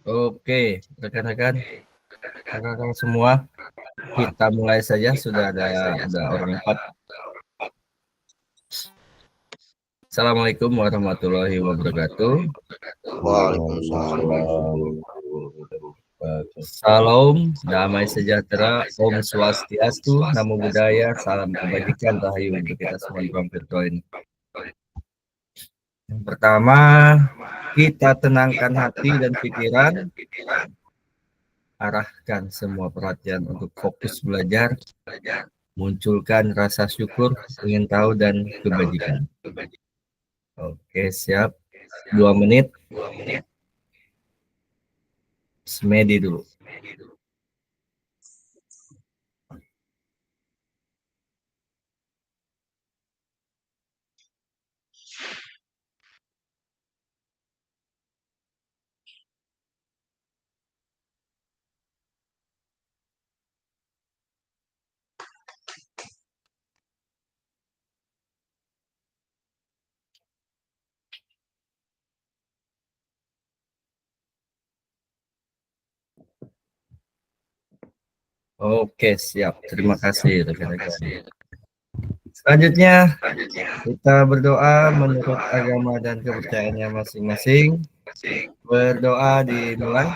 Oke, rekan-rekan, rekan-rekan semua, kita mulai saja. Sudah ada orang empat. Assalamualaikum warahmatullahi wabarakatuh. Waalaikumsalam. Salam, damai sejahtera, Om Swastiastu, Namo Buddhaya, salam kebajikan, rahayu untuk kita semua di Bang Virtual ini. Yang pertama, kita tenangkan hati dan pikiran, arahkan semua perhatian untuk fokus belajar, munculkan rasa syukur, ingin tahu, dan kebajikan. Oke, siap. 2 menit. Semedi dulu. Oke, siap. Terima kasih, rekan-rekan. Selanjutnya, kita berdoa menurut agama dan kepercayaannya masing-masing. Berdoa dimulai.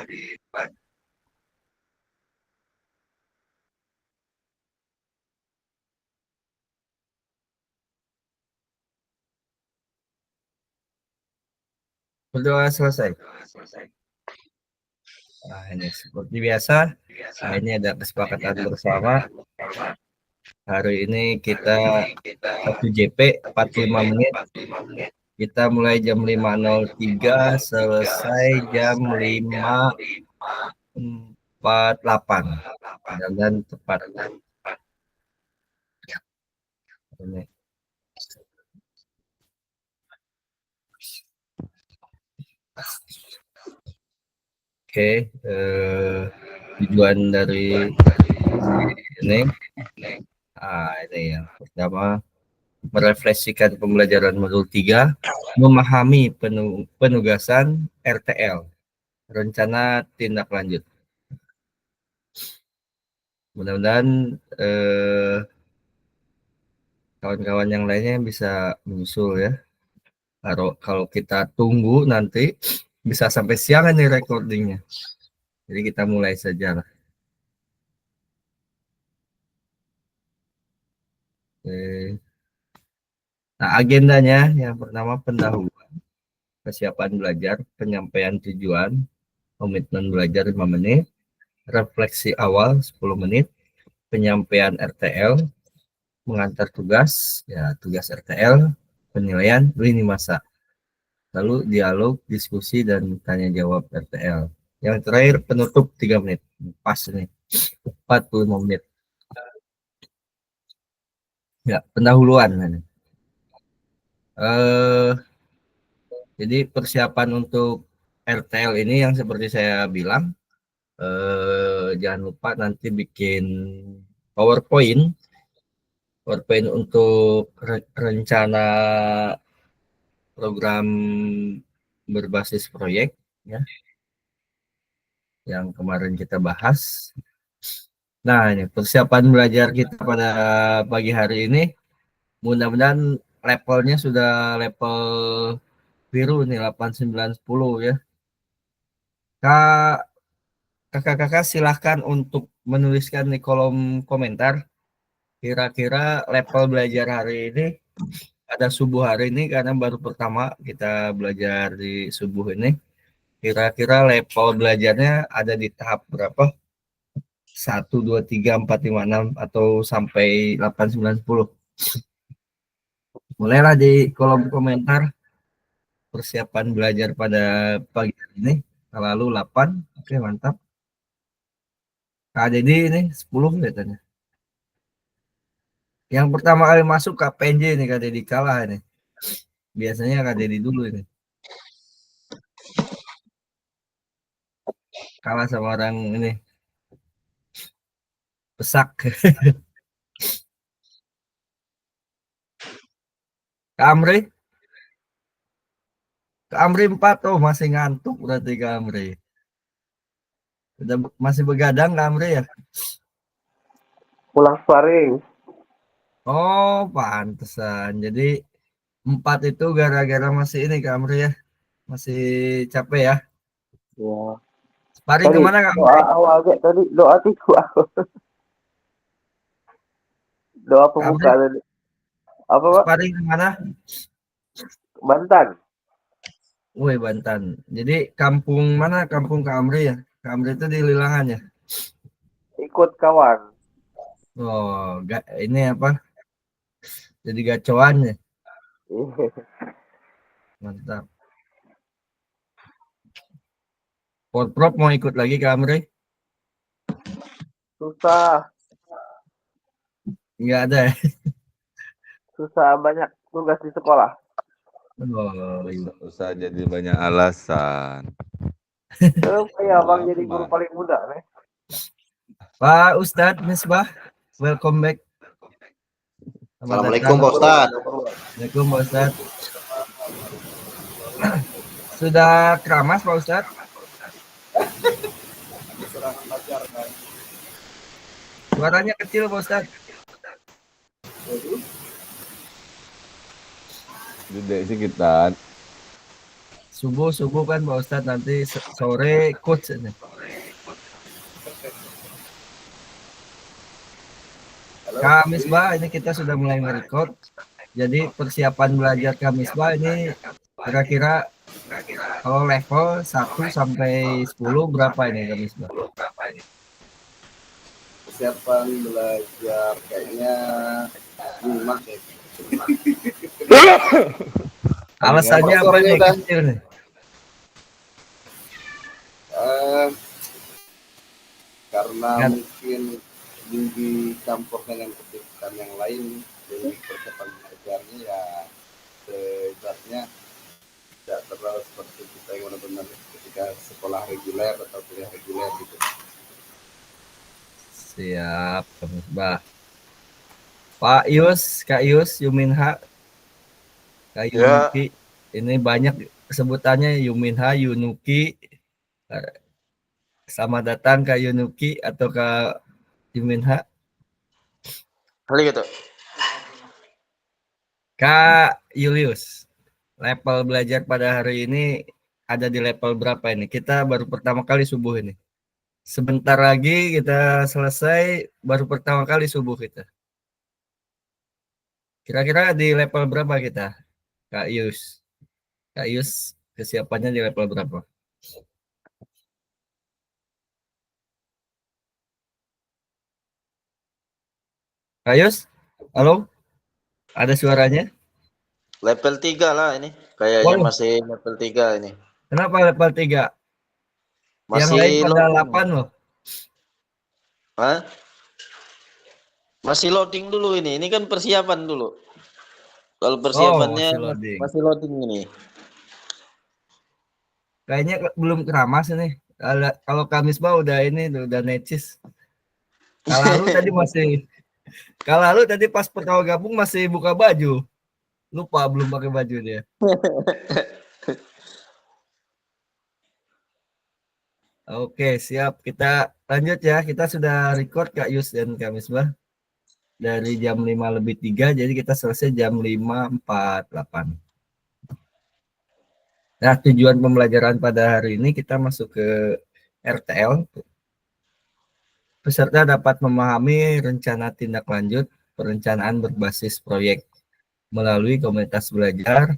Berdoa selesai. Nah, ini seperti biasa. Nah, ini ada kesepakatan bersama. Hari ini kita 1 JP 45 menit. Kita mulai jam 5.03, selesai jam 5.48. Dan tepat. Ini. Oke, tujuan dari ini, ini yang pertama, merefleksikan pembelajaran modul 3, memahami penugasan RTL, rencana tindak lanjut. Mudah-mudahan kawan-kawan yang lainnya bisa menyusul ya. Kalau kita tunggu nanti bisa sampai siang ini recordingnya. Jadi kita mulai saja lah. Oke. Nah, agendanya yang pertama pendahuluan, persiapan belajar, penyampaian tujuan, komitmen belajar 5 menit, refleksi awal 10 menit, penyampaian RTL, mengantar tugas, ya tugas RTL, penilaian, lini masa. Lalu dialog, diskusi, dan tanya jawab RTL. Yang terakhir penutup 3 menit. Pas nih. 45 menit. Ya, pendahuluan. Jadi persiapan untuk RTL ini yang seperti saya bilang, jangan lupa nanti bikin PowerPoint untuk rencana program berbasis proyek ya, yang kemarin kita bahas. Nah, ini persiapan belajar kita pada pagi hari ini, mudah-mudahan levelnya sudah level biru nih, 8, 9, 10 ya. Kakak-kakak silahkan untuk menuliskan di kolom komentar kira-kira level belajar hari ini, ada subuh hari ini karena baru pertama kita belajar di subuh ini, kira-kira level belajarnya ada di tahap berapa? 1, 2, 3, 4, 5, 6 atau sampai 8, 9, 10. Mulailah di kolom komentar persiapan belajar pada pagi hari ini. Lalu 8, oke mantap. Kak Dedi ini 10 katanya. Yang pertama kali masuk KPNJ ini Kak Dedi, kalah ini. Biasanya Kak Dedi dulu ini. Kalah sama orang ini. Pesak. Kak Amri? Kak Amri 4, oh masih ngantuk berarti Kak Amri. Udah masih begadang Kak Amri ya? Pulang sparring. Oh, pantesan. Jadi 4 itu gara-gara masih ini Kak Amri ya. Masih capek ya. Ya. Sparring Tadi kemana Kak doa Amri? awal aja tadi doa tiku aku. Doa Kak pembuka Amri, tadi. Apa Pak? sparring kemana? Bantan. Woi, Banten. Jadi kampung mana? Kampung Kak Amri ya? Kak Amri itu di Lilangan ya? Ikut kawan. Oh, gak, ini apa? Jadi gacoan ya? Mantap. Porprov mau ikut lagi Kak Amri? Susah, Nggak ada ya? susah banyak tugas di sekolah. Oh, iya. Usah jadi banyak alasan. Ya Mau Bang apa, jadi guru Bang? paling muda nih. Pak Ustadz Misbah, welcome back. Selamat datang. Assalamualaikum Pak Ustadz. Assalamualaikum Pak Ustadz. Sudah keramas Pak Ustadz? Suaranya kecil Pak Ustadz. Gede sih kita. Subuh kan Pak Ustadz, nanti sore coach ini. Kak Misbah, ini kita sudah mulai merecord. Jadi persiapan belajar Kak Misbah ini kira-kira kalau level 1 sampai 10 berapa ini Kak Misbah? Persiapan belajar kayaknya 5 kayak. Alasannya apa Suaranya nih udah kecil nih? karena Kan? mungkin dicampur dengan kesibukan yang lain, jadi persiapan belajarnya ya sebenarnya tidak terlalu seperti kita yang benar-benar ketika sekolah reguler atau kuliah reguler gitu. Siap Kak Misbah. Pak Yus, Kak Yus, Yuminha, Kak Ya, Yunuki. Ini banyak sebutannya Yuminha, Yunuki. Selamat datang Kak Yunuki atau Kak Yuminha. kali gitu. Kak Julius, level belajar pada hari ini ada di level berapa ini? Kita baru pertama kali subuh ini. Sebentar lagi kita selesai, baru pertama kali subuh kita. Kira-kira di level berapa kita, Kak Yus? Kak Yus, kesiapannya di level berapa? Kak Yus, halo? Ada suaranya? Level 3 lah ini. Kayaknya Waduh, masih level 3 ini. kenapa level 3? Yang Masih lain pada loading. 8 loh. Hah? Masih loading dulu ini. Ini kan persiapan dulu. Kalau Oh, persiapannya masih loading. masih loading ini. Kayaknya belum keramas ini. Kalau Kamis Bah udah ini, udah necis. Kalau lalu tadi masih, kalau lalu tadi pas pertama gabung masih buka baju. Lupa belum pakai baju dia. Oke, siap. Kita lanjut ya. Kita sudah record Kak Yus dan Kak Misbah dari jam 5:03, jadi kita selesai jam 5:48. Nah, tujuan pembelajaran pada hari ini kita masuk ke RTL. Peserta dapat memahami rencana tindak lanjut perencanaan berbasis proyek melalui komunitas belajar.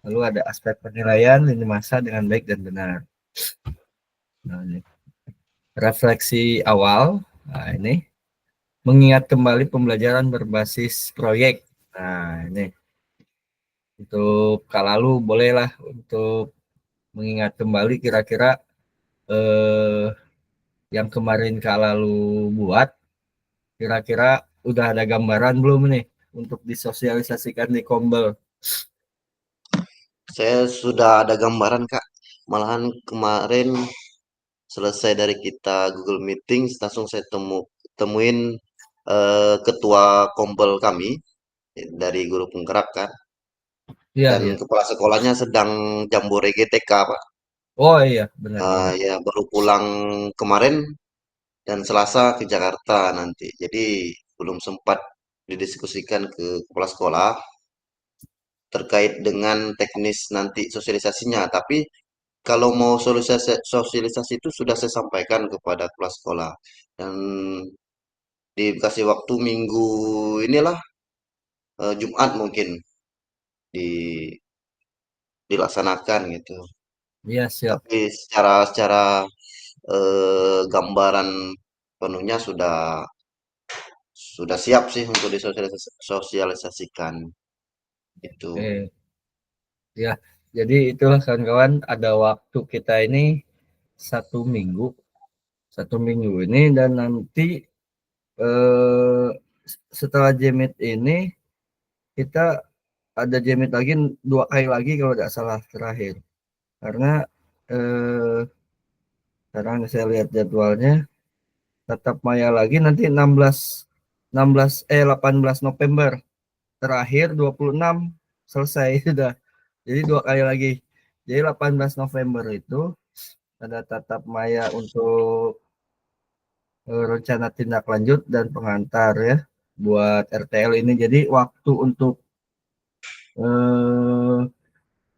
Lalu ada aspek penilaian lini masa dengan baik dan benar. Nah, ini. Refleksi awal. Nah, ini mengingat kembali pembelajaran berbasis proyek. Nah, ini untuk Kak Lalu bolehlah untuk mengingat kembali kira-kira eh, yang kemarin Kak Lalu buat, kira-kira udah ada gambaran belum nih untuk disosialisasikan di Kombel? Saya sudah ada gambaran Kak. Malahan kemarin selesai dari kita Google Meeting, langsung saya temuin ketua kompel kami dari guru penggerak kan, Iya, dan iya. kepala sekolahnya sedang jambore GTK Pak. Oh iya, benar-benar. Ya baru pulang kemarin dan Selasa ke Jakarta nanti. Jadi belum sempat didiskusikan ke kepala sekolah terkait dengan teknis nanti sosialisasinya. Tapi kalau mau sosialisasi itu sudah saya sampaikan kepada kepala sekolah dan dikasih waktu minggu inilah Jumat mungkin di dilaksanakan gitu. Iya, siap. Tapi secara secara gambaran penuhnya sudah siap sih untuk disosialisasikan itu. Oke. Ya, jadi itulah kawan-kawan, ada waktu kita ini 1 minggu, 1 minggu ini, dan nanti eh, setelah Jemit ini kita ada Jemit lagi 2 kali lagi kalau tidak salah terakhir. Karena eh, sekarang saya lihat jadwalnya, tatap maya lagi nanti 18 November terakhir 26 selesai sudah. Jadi 2 kali lagi. Jadi 18 November itu ada tatap maya untuk rencana tindak lanjut dan pengantar ya buat RTL ini. Jadi waktu untuk eh,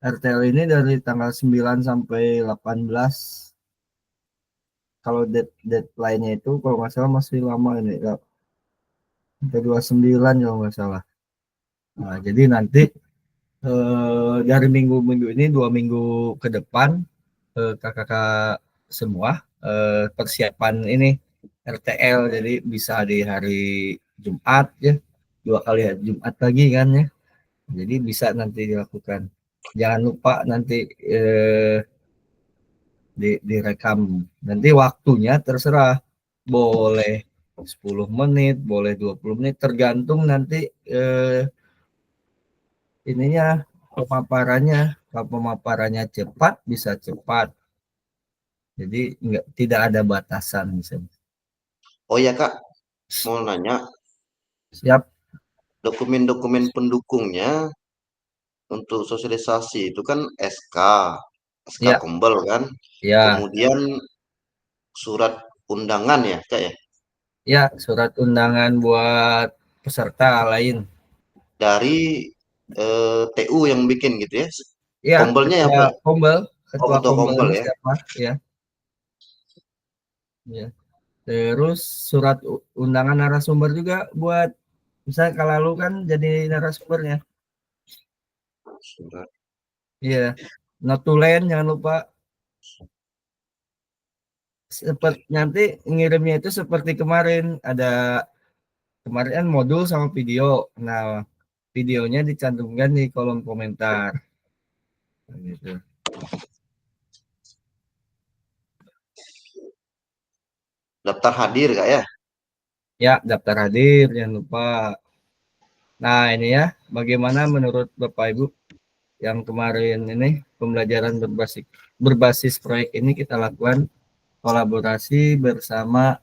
RTL ini dari tanggal 9 sampai 18. Kalau deadline-nya itu kalau nggak salah masih lama ini ya, sampai 29 kalau nggak salah. Nah, jadi nanti dari minggu-minggu ini 2 minggu ke depan kakak-kakak semua persiapan ini RTL, jadi bisa di hari Jumat ya, 2 kali Jumat lagi kan ya, jadi bisa nanti dilakukan. Jangan lupa nanti direkam, nanti waktunya terserah, boleh 10 menit, boleh 20 menit, tergantung nanti ininya pemaparannya. Kalau pemaparannya cepat bisa cepat, jadi tidak ada batasan misalnya. Oh ya Kak, mau nanya Siap. dokumen-dokumen pendukungnya untuk sosialisasi itu kan SK Ya, Kombel kan, ya, kemudian surat undangan ya Kak ya, ya, surat undangan buat peserta lain. dari TU yang bikin gitu ya. Ya, Kombelnya ketua apa ya? Kombel, Oh ketua ketua Kombel Kombelnya ya. siapa? Ya, ya. Terus surat undangan narasumber juga buat, misalnya kalau lu kan jadi narasumbernya. Surat. Iya. Notulen jangan lupa. Seperti nanti ngirimnya itu seperti kemarin, ada kemarin kan modul sama video. Nah, videonya dicantumkan di kolom komentar. Gitu. Daftar hadir Kak ya. Ya, daftar hadir jangan lupa. Nah, ini ya, bagaimana menurut Bapak Ibu yang kemarin ini pembelajaran berbasis proyek ini kita lakukan kolaborasi bersama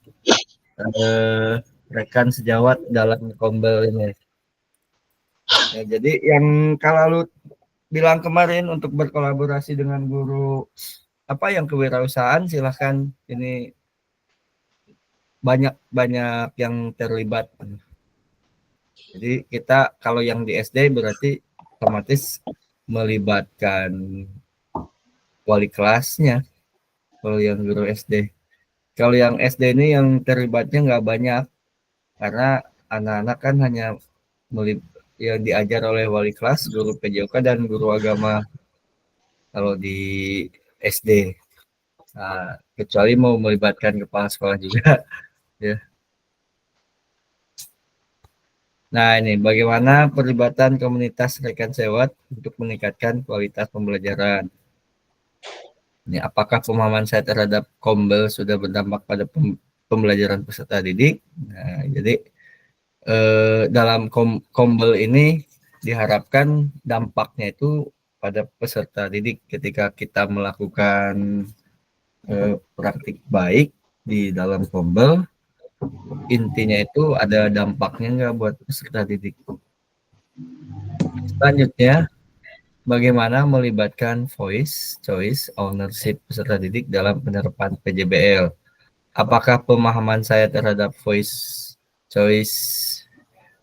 rekan sejawat dalam Kombel ini. Ya, jadi yang kalau lu bilang kemarin untuk berkolaborasi dengan guru apa yang kewirausahaan, silahkan, ini banyak banyak yang terlibat. Jadi kita kalau yang di SD berarti otomatis melibatkan wali kelasnya. Kalau yang guru SD, kalau yang SD ini yang terlibatnya nggak banyak karena anak-anak kan hanya yang diajar oleh wali kelas, guru PJOK dan guru agama kalau di SD. Nah, kecuali mau melibatkan kepala sekolah juga ya. Nah, ini bagaimana perlibatan komunitas rekan sewot untuk meningkatkan kualitas pembelajaran. Ini apakah pemahaman saya terhadap Kombel sudah berdampak pada pembelajaran peserta didik? Nah, jadi dalam Kombel ini diharapkan dampaknya itu pada peserta didik ketika kita melakukan praktik baik di dalam Kombel, intinya itu ada dampaknya nggak buat peserta didik. Selanjutnya, bagaimana melibatkan voice, choice, ownership peserta didik dalam penerapan PJBL. Apakah pemahaman saya terhadap voice, choice,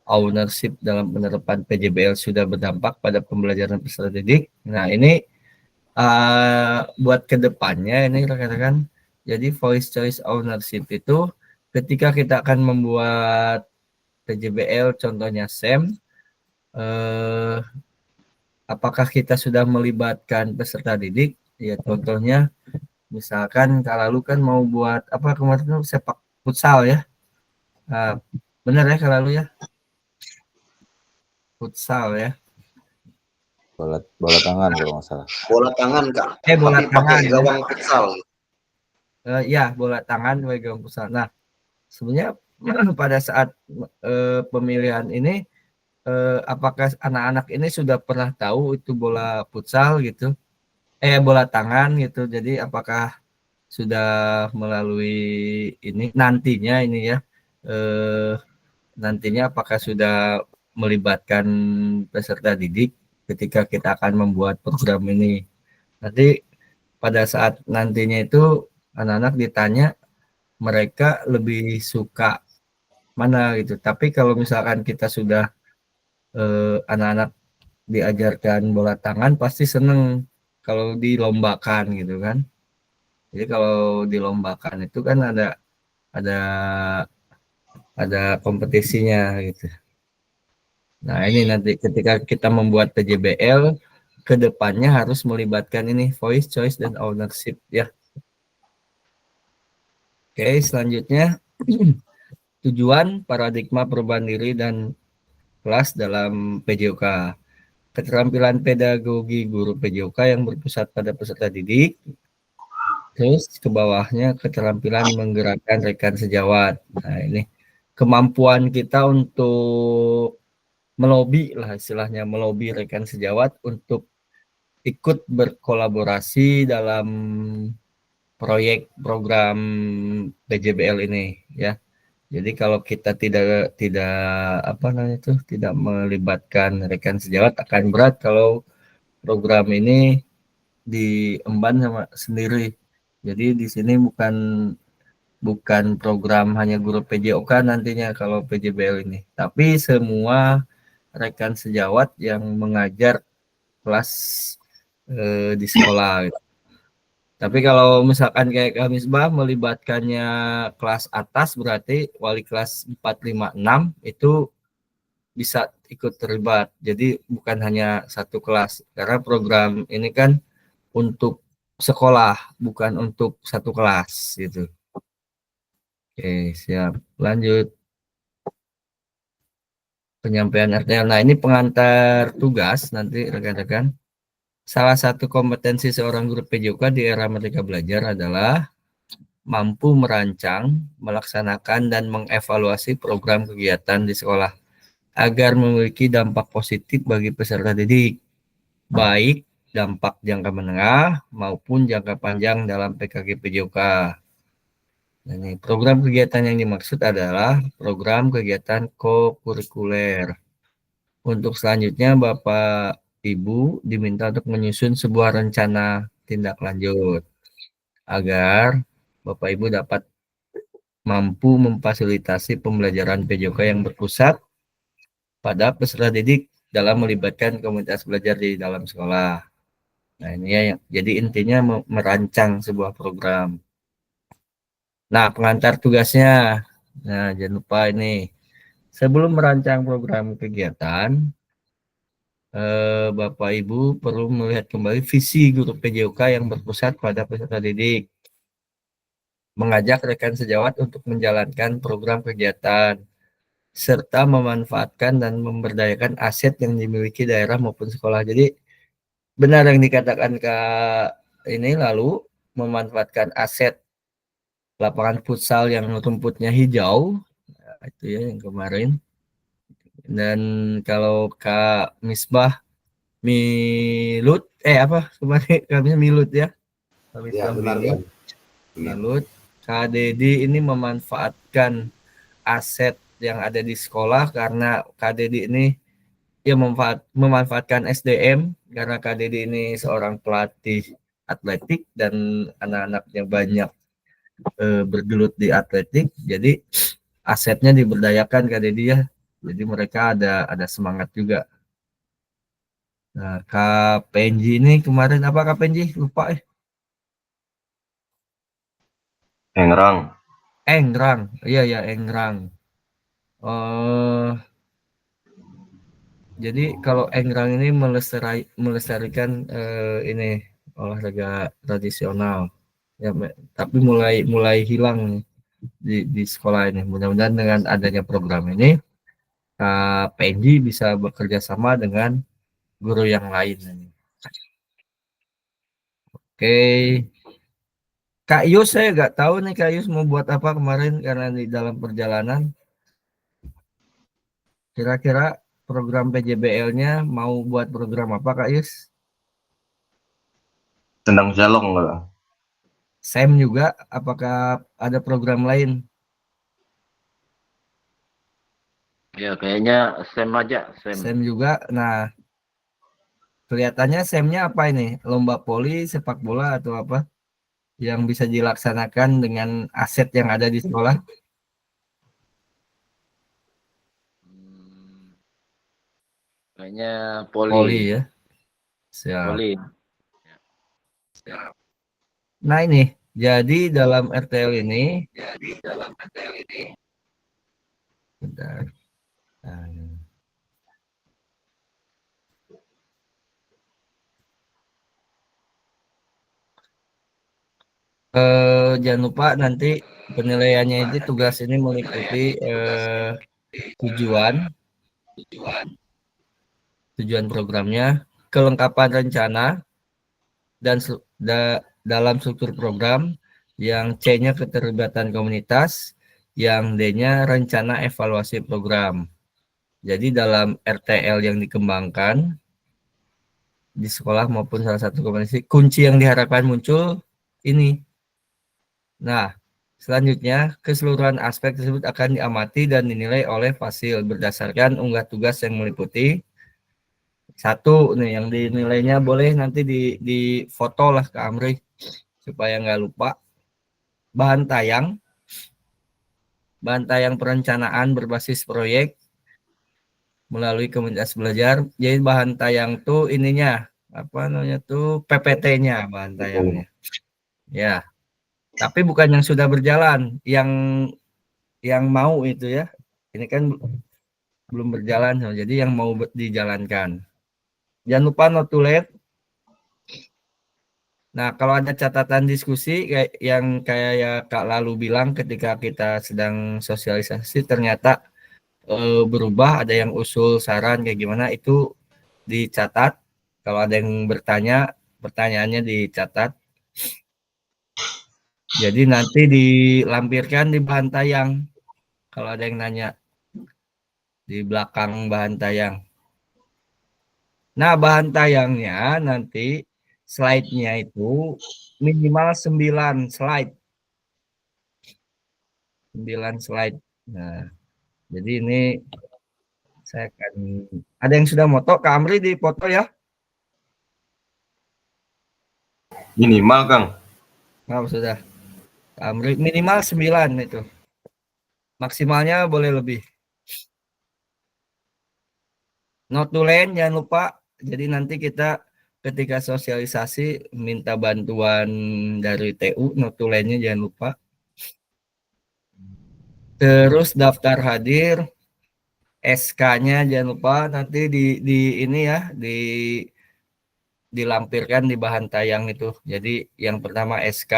ownership dalam penerapan PJBL sudah berdampak pada pembelajaran peserta didik? Nah, ini buat kedepannya ini rekan-rekan. Jadi voice, choice, ownership itu ketika kita akan membuat PJBL, contohnya SEM, apakah kita sudah melibatkan peserta didik? Ya contohnya, misalkan kalau lalu kan mau buat apa kemarin tuh sepak futsal ya. Benar ya kalau lalu ya? Futsal ya. Bola tangan kalau nggak salah. Bola tangan, Kak. Bola Tapi pakai tangan ya. gawang futsal. Ya, bola tangan sebagai gawang futsal. Nah, sebenarnya pada saat pemilihan ini apakah anak-anak ini sudah pernah tahu itu bola futsal gitu? Bola tangan gitu. Jadi apakah sudah melalui ini nantinya ini ya nantinya apakah sudah melibatkan peserta didik ketika kita akan membuat program ini. Nanti pada saat nantinya itu anak-anak ditanya mereka lebih suka mana gitu. Tapi kalau misalkan kita sudah anak-anak diajarkan bola tangan pasti seneng kalau dilombakan gitu kan. Jadi kalau dilombakan itu kan ada kompetisinya gitu. Nah, ini nanti ketika kita membuat PJBL ke depannya harus melibatkan ini voice, choice, dan ownership ya. Oke, selanjutnya tujuan, paradigma perubahan diri dan kelas dalam PJOK. Keterampilan pedagogi guru PJOK yang berpusat pada peserta didik. Terus ke bawahnya keterampilan menggerakkan rekan sejawat. Nah, ini kemampuan kita untuk melobi lah istilahnya, melobi rekan sejawat untuk ikut berkolaborasi dalam proyek program PJBL ini ya. Jadi kalau kita tidak apa namanya itu tidak melibatkan rekan sejawat akan berat kalau program ini diemban sama sendiri. Jadi di sini bukan program hanya guru PJOK nantinya kalau PJBL ini, tapi semua rekan sejawat yang mengajar kelas di sekolah. Tapi kalau misalkan kayak Kak Misbah melibatkannya kelas atas berarti wali kelas 4, 5, 6 itu bisa ikut terlibat. Jadi bukan hanya satu kelas karena program ini kan untuk sekolah bukan untuk satu kelas gitu. Oke, siap. Lanjut. Penyampaian RTL. Nah, ini pengantar tugas nanti rekan-rekan. Salah satu kompetensi seorang guru PJOK di era Merdeka Belajar adalah mampu merancang, melaksanakan, dan mengevaluasi program kegiatan di sekolah agar memiliki dampak positif bagi peserta didik, baik dampak jangka menengah maupun jangka panjang dalam PKG PJOK. Ini program kegiatan yang dimaksud adalah program kegiatan kokurikuler. Untuk selanjutnya Bapak Ibu diminta untuk menyusun sebuah rencana tindak lanjut agar Bapak Ibu dapat mampu memfasilitasi pembelajaran PJOK yang berpusat pada peserta didik dalam melibatkan komunitas belajar di dalam sekolah. Nah, ini ya, jadi intinya merancang sebuah program. Nah, pengantar tugasnya. Nah, jangan lupa ini. Sebelum merancang program kegiatan, Bapak Ibu perlu melihat kembali visi guru PJOK yang berpusat pada peserta didik. Mengajak rekan sejawat untuk menjalankan program kegiatan, serta memanfaatkan dan memberdayakan aset yang dimiliki daerah maupun sekolah. Jadi, benar yang dikatakan Kak ini lalu, memanfaatkan aset lapangan futsal yang rumputnya hijau, nah, itu ya yang kemarin. Dan kalau Kak Misbah Milut, kemarin kami Milut ya. Kak Misbah benar Milut, kan. Milut. Kak Dedi ini memanfaatkan aset yang ada di sekolah karena Kak Dedi ini ya memanfaatkan SDM karena Kak Dedi ini seorang pelatih atletik dan anak-anaknya banyak bergelut di atletik, jadi asetnya diberdayakan Kak Dedi ya. Jadi mereka ada semangat juga. Nah, Kak Penji ini kemarin apa Kak Penji? Lupa Engrang. Engrang. Iya ya Engrang. Jadi kalau Engrang ini melestarikan ini olahraga tradisional. Ya, tapi mulai hilang nih di sekolah ini. Mudah-mudahan dengan adanya program ini Kak Penji bisa bekerja sama dengan guru yang lain. Oke, Kak Yus saya nggak tahu nih Kak Yus mau buat apa kemarin karena di dalam perjalanan. Kira-kira program PJBL-nya mau buat program apa Kak Yus? Tendang jalong enggak? Sam juga, apakah ada program lain? Ya kayaknya Sam aja, Sam. Sam juga. Nah, kelihatannya Sam-nya apa ini? Lomba voli, sepak bola atau apa? Yang bisa dilaksanakan dengan aset yang ada di sekolah? Kayaknya Voli poli. ya. Siap. Poli. Nah ini, jadi dalam RTL ini, bentar. Nah, jangan lupa nanti penilaiannya itu tugas ini meliputi tujuan programnya, kelengkapan rencana, dan dalam struktur program, yang C-nya keterlibatan komunitas, yang D-nya rencana evaluasi program. Jadi dalam RTL yang dikembangkan di sekolah maupun salah satu komunitas, kunci yang diharapkan muncul ini. Nah, selanjutnya keseluruhan aspek tersebut akan diamati dan dinilai oleh Fasil berdasarkan unggah tugas yang meliputi satu nih yang dinilainya boleh nanti di foto lah ke Amri supaya nggak lupa. Bahan tayang perencanaan berbasis proyek melalui komunitas belajar. Jadi bahan tayang tuh ininya apa namanya tuh PPT-nya bahan tayangnya. Ya, tapi bukan yang sudah berjalan, yang mau itu ya. Ini kan belum berjalan, jadi yang mau dijalankan. Jangan lupa notulet. Nah, kalau ada catatan diskusi yang kayak ya Kak Lalu bilang ketika kita sedang sosialisasi ternyata berubah, ada yang usul saran kayak gimana itu dicatat. Kalau ada yang bertanya, pertanyaannya dicatat. Jadi nanti dilampirkan di bahan tayang. Kalau ada yang nanya di belakang bahan tayang. Nah, bahan tayangnya nanti slide-nya itu minimal 9 slide. 9 slide. Nah, jadi ini saya akan ada yang sudah moto, Kak Amri di foto ya? Minimal, Kang. Nah, sudah. Kak Amri minimal 9 itu. Maksimalnya boleh lebih. Notulen jangan lupa. Jadi nanti kita ketika sosialisasi minta bantuan dari TU, notulennya jangan lupa. Terus daftar hadir, SK-nya jangan lupa nanti di ini ya, dilampirkan di bahan tayang itu. Jadi yang pertama SK,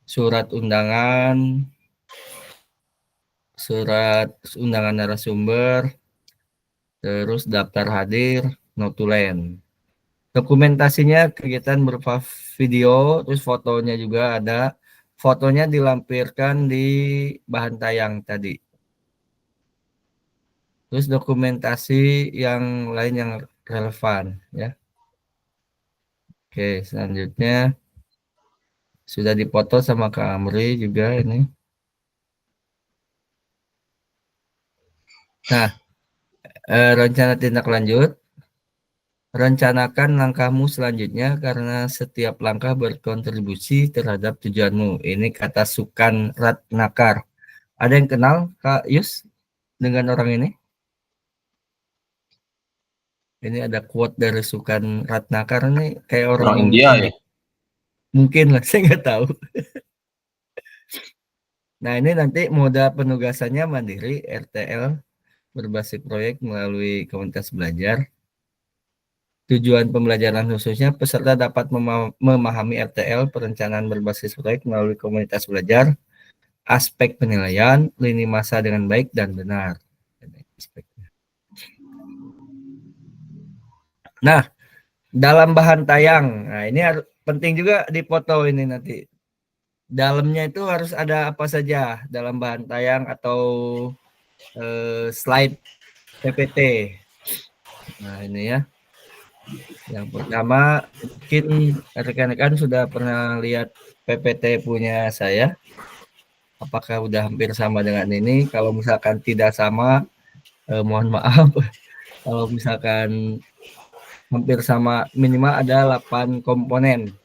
surat undangan narasumber, terus daftar hadir, notulen. Dokumentasinya kegiatan berupa video, terus fotonya juga ada. Fotonya dilampirkan di bahan tayang tadi. Terus dokumentasi yang lain yang relevan ya. Oke, selanjutnya sudah dipoto sama Kak Amri juga ini. Nah, Rencana tindak lanjut. Rencanakan langkahmu selanjutnya karena setiap langkah berkontribusi terhadap tujuanmu. Ini kata Sukan Ratnakar. Ada yang kenal Kak Yus dengan orang ini? Ini ada quote dari Sukan Ratnakar, ini kayak orang Orang India ya. mungkin lah, saya nggak tahu. Nah, ini nanti moda penugasannya mandiri, RTL, berbasis proyek melalui komunitas belajar. Tujuan pembelajaran khususnya peserta dapat memahami RTL, perencanaan berbasis proyek melalui komunitas belajar, aspek penilaian, lini masa dengan baik dan benar. Nah, dalam bahan tayang, nah ini penting juga dipoto ini nanti. Dalamnya itu harus ada apa saja dalam bahan tayang atau slide PPT. Nah, ini ya. Yang pertama, mungkin rekan-rekan sudah pernah lihat PPT punya saya. Apakah udah hampir sama dengan ini? Kalau misalkan tidak sama, mohon maaf. Kalau misalkan hampir sama, minimal ada 8 komponen.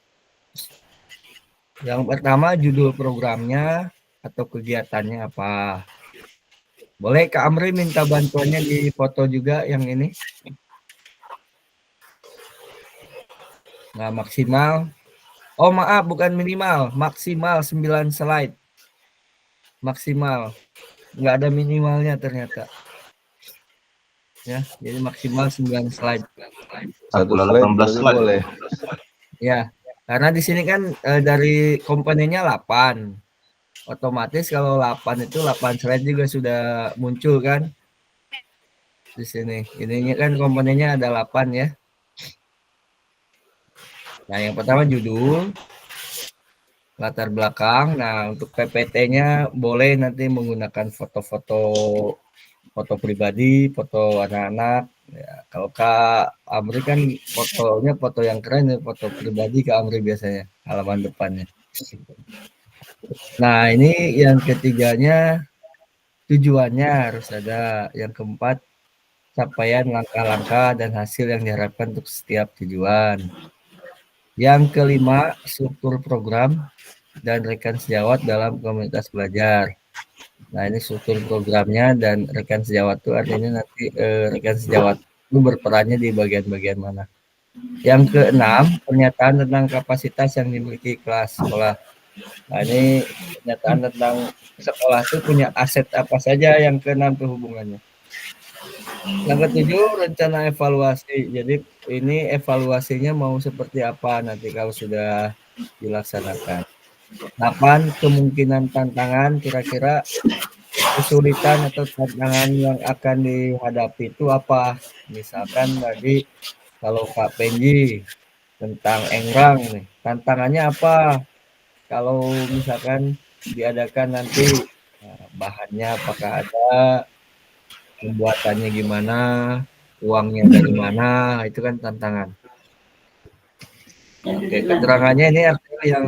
Yang pertama, judul programnya atau kegiatannya apa. Boleh Kak Amri minta bantuannya di foto juga yang ini. Nah, maksimal. Oh maaf, bukan minimal. Maksimal 9 slide. Maksimal. Nggak ada minimalnya ternyata. Ya, jadi maksimal 9 slide. 18 slide. boleh. Ya, karena di sini kan dari komponennya 8. Otomatis kalau 8 itu 8 slide juga sudah muncul kan. Di sini. Ininya kan komponennya ada 8 ya. Nah, yang pertama judul, latar belakang. Nah, untuk PPT-nya boleh nanti menggunakan foto pribadi, foto anak-anak. Ya, kalau Kak Amri kan fotonya foto yang keren ya, foto pribadi Kak Amri biasanya, halaman depannya. Nah, ini yang ketiganya tujuannya harus ada. Yang keempat, capaian langkah-langkah dan hasil yang diharapkan untuk setiap tujuan. Yang kelima, struktur program dan rekan sejawat dalam komunitas belajar. Nah, ini struktur programnya dan rekan sejawat itu artinya nanti rekan sejawat itu berperannya di bagian-bagian mana. Yang keenam, pernyataan tentang kapasitas yang dimiliki kelas sekolah. Nah, ini pernyataan tentang sekolah itu punya aset apa saja, yang keenam tuh hubungannya. Yang ketujuh, rencana evaluasi. Jadi ini evaluasinya mau seperti apa nanti kalau sudah dilaksanakan. 8, kemungkinan tantangan, kira-kira kesulitan atau tantangan yang akan dihadapi itu apa. Misalkan tadi kalau Kak Penji tentang Engrang nih, tantangannya apa? Kalau misalkan diadakan nanti bahannya apakah ada, pembuatannya gimana, uangnya dari mana, itu kan tantangan. Oke, keterangannya ini artinya yang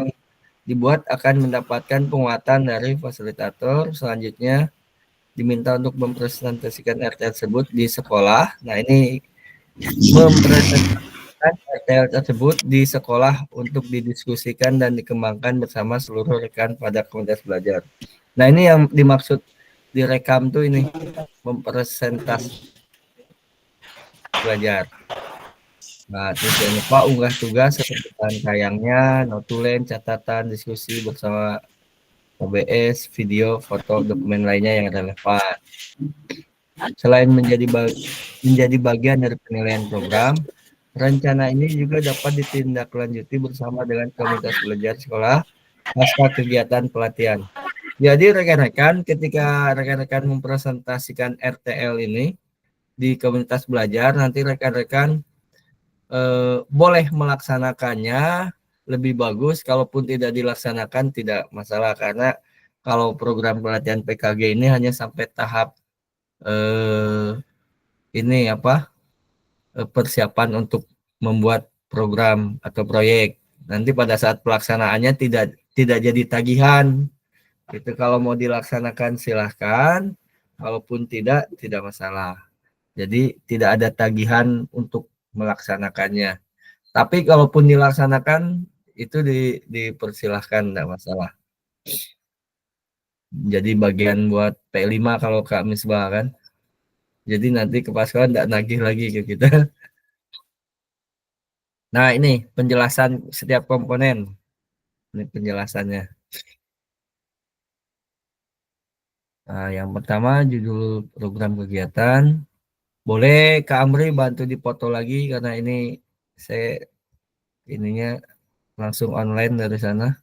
dibuat akan mendapatkan penguatan dari fasilitator. Selanjutnya diminta untuk mempresentasikan RTL tersebut di sekolah. Nah, ini mempresentasikan RTL tersebut di sekolah untuk didiskusikan dan dikembangkan bersama seluruh rekan pada komunitas belajar. Nah, ini yang dimaksud direkam tuh ini, mempresentasi belajar. Nah, terus jangan lupa unggah tugas seperti bahan tayangnya, notulen, catatan, diskusi bersama OBS, video, foto, dokumen lainnya yang relevan. Selain menjadi bagian dari penilaian program, rencana ini juga dapat ditindaklanjuti bersama dengan komunitas belajar sekolah pasca kegiatan pelatihan. Jadi rekan-rekan, ketika rekan-rekan mempresentasikan RTL ini di komunitas belajar, nanti rekan-rekan boleh melaksanakannya lebih bagus. Kalaupun tidak dilaksanakan tidak masalah, karena kalau program pelatihan PKG ini hanya sampai tahap ini apa, persiapan untuk membuat program atau proyek. Nanti pada saat pelaksanaannya tidak jadi tagihan. Itu kalau mau dilaksanakan silahkan, kalaupun tidak masalah. Jadi tidak ada tagihan untuk melaksanakannya. Tapi kalaupun dilaksanakan itu dipersilahkan, tidak masalah. Jadi bagian buat P5 kalau Kak Misbah kan. Jadi nanti kepala sekolah tidak nagih lagi ke kita. Nah ini penjelasan setiap komponen. Ini penjelasannya. Nah, yang pertama judul program kegiatan. Boleh Kak Amri bantu dipoto lagi karena ini saya ininya langsung online dari sana.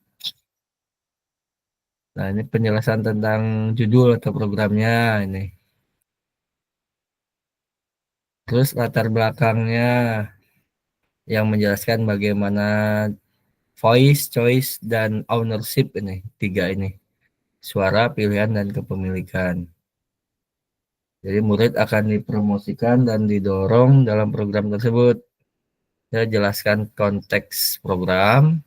Nah, ini penjelasan tentang judul atau programnya ini. Terus latar belakangnya yang menjelaskan bagaimana voice, choice, dan ownership ini. 3 ini. Suara, pilihan, dan kepemilikan. Jadi murid akan dipromosikan dan didorong dalam program tersebut. Saya jelaskan konteks program.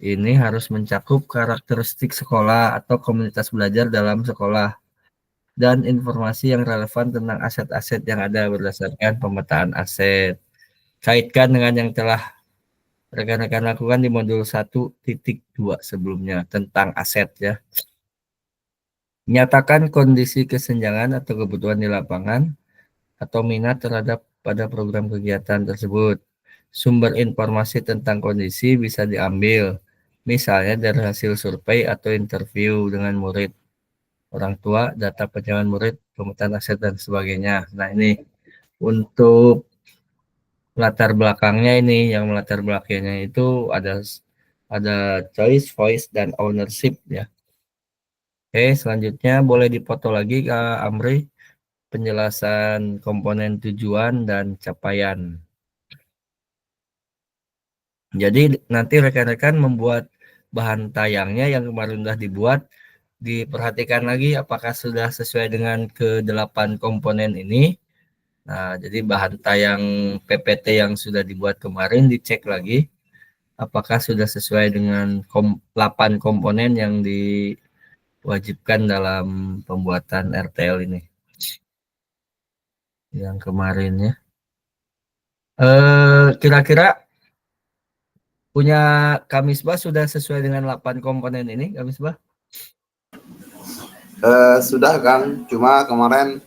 Ini harus mencakup karakteristik sekolah atau komunitas belajar dalam sekolah dan informasi yang relevan tentang aset-aset yang ada berdasarkan pemetaan aset. Kaitkan dengan yang telah rekan-rekan lakukan di modul 1.2 sebelumnya tentang aset ya. Nyatakan kondisi kesenjangan atau kebutuhan di lapangan atau minat terhadap pada program kegiatan tersebut. Sumber informasi tentang kondisi bisa diambil, misalnya dari hasil survei atau interview dengan murid, orang tua, data penjualan murid, pemetaan aset, dan sebagainya. Nah ini untuk latar belakangnya ini, yang melatar belakangnya itu ada choice, voice, dan ownership ya. Oke, selanjutnya boleh dipoto lagi Kak Amri, penjelasan komponen tujuan dan capaian. Jadi nanti rekan-rekan membuat bahan tayangnya yang kemarin sudah dibuat, diperhatikan lagi apakah sudah sesuai dengan ke-8 komponen ini. Nah, jadi bahan tayang PPT yang sudah dibuat kemarin dicek lagi apakah sudah sesuai dengan 8 komponen yang diwajibkan dalam pembuatan RTL ini. Yang kemarin ya. Kira-kira punya Kamisbah sudah sesuai dengan 8 komponen ini, Kamisbah? Sudah Kang, cuma kemarin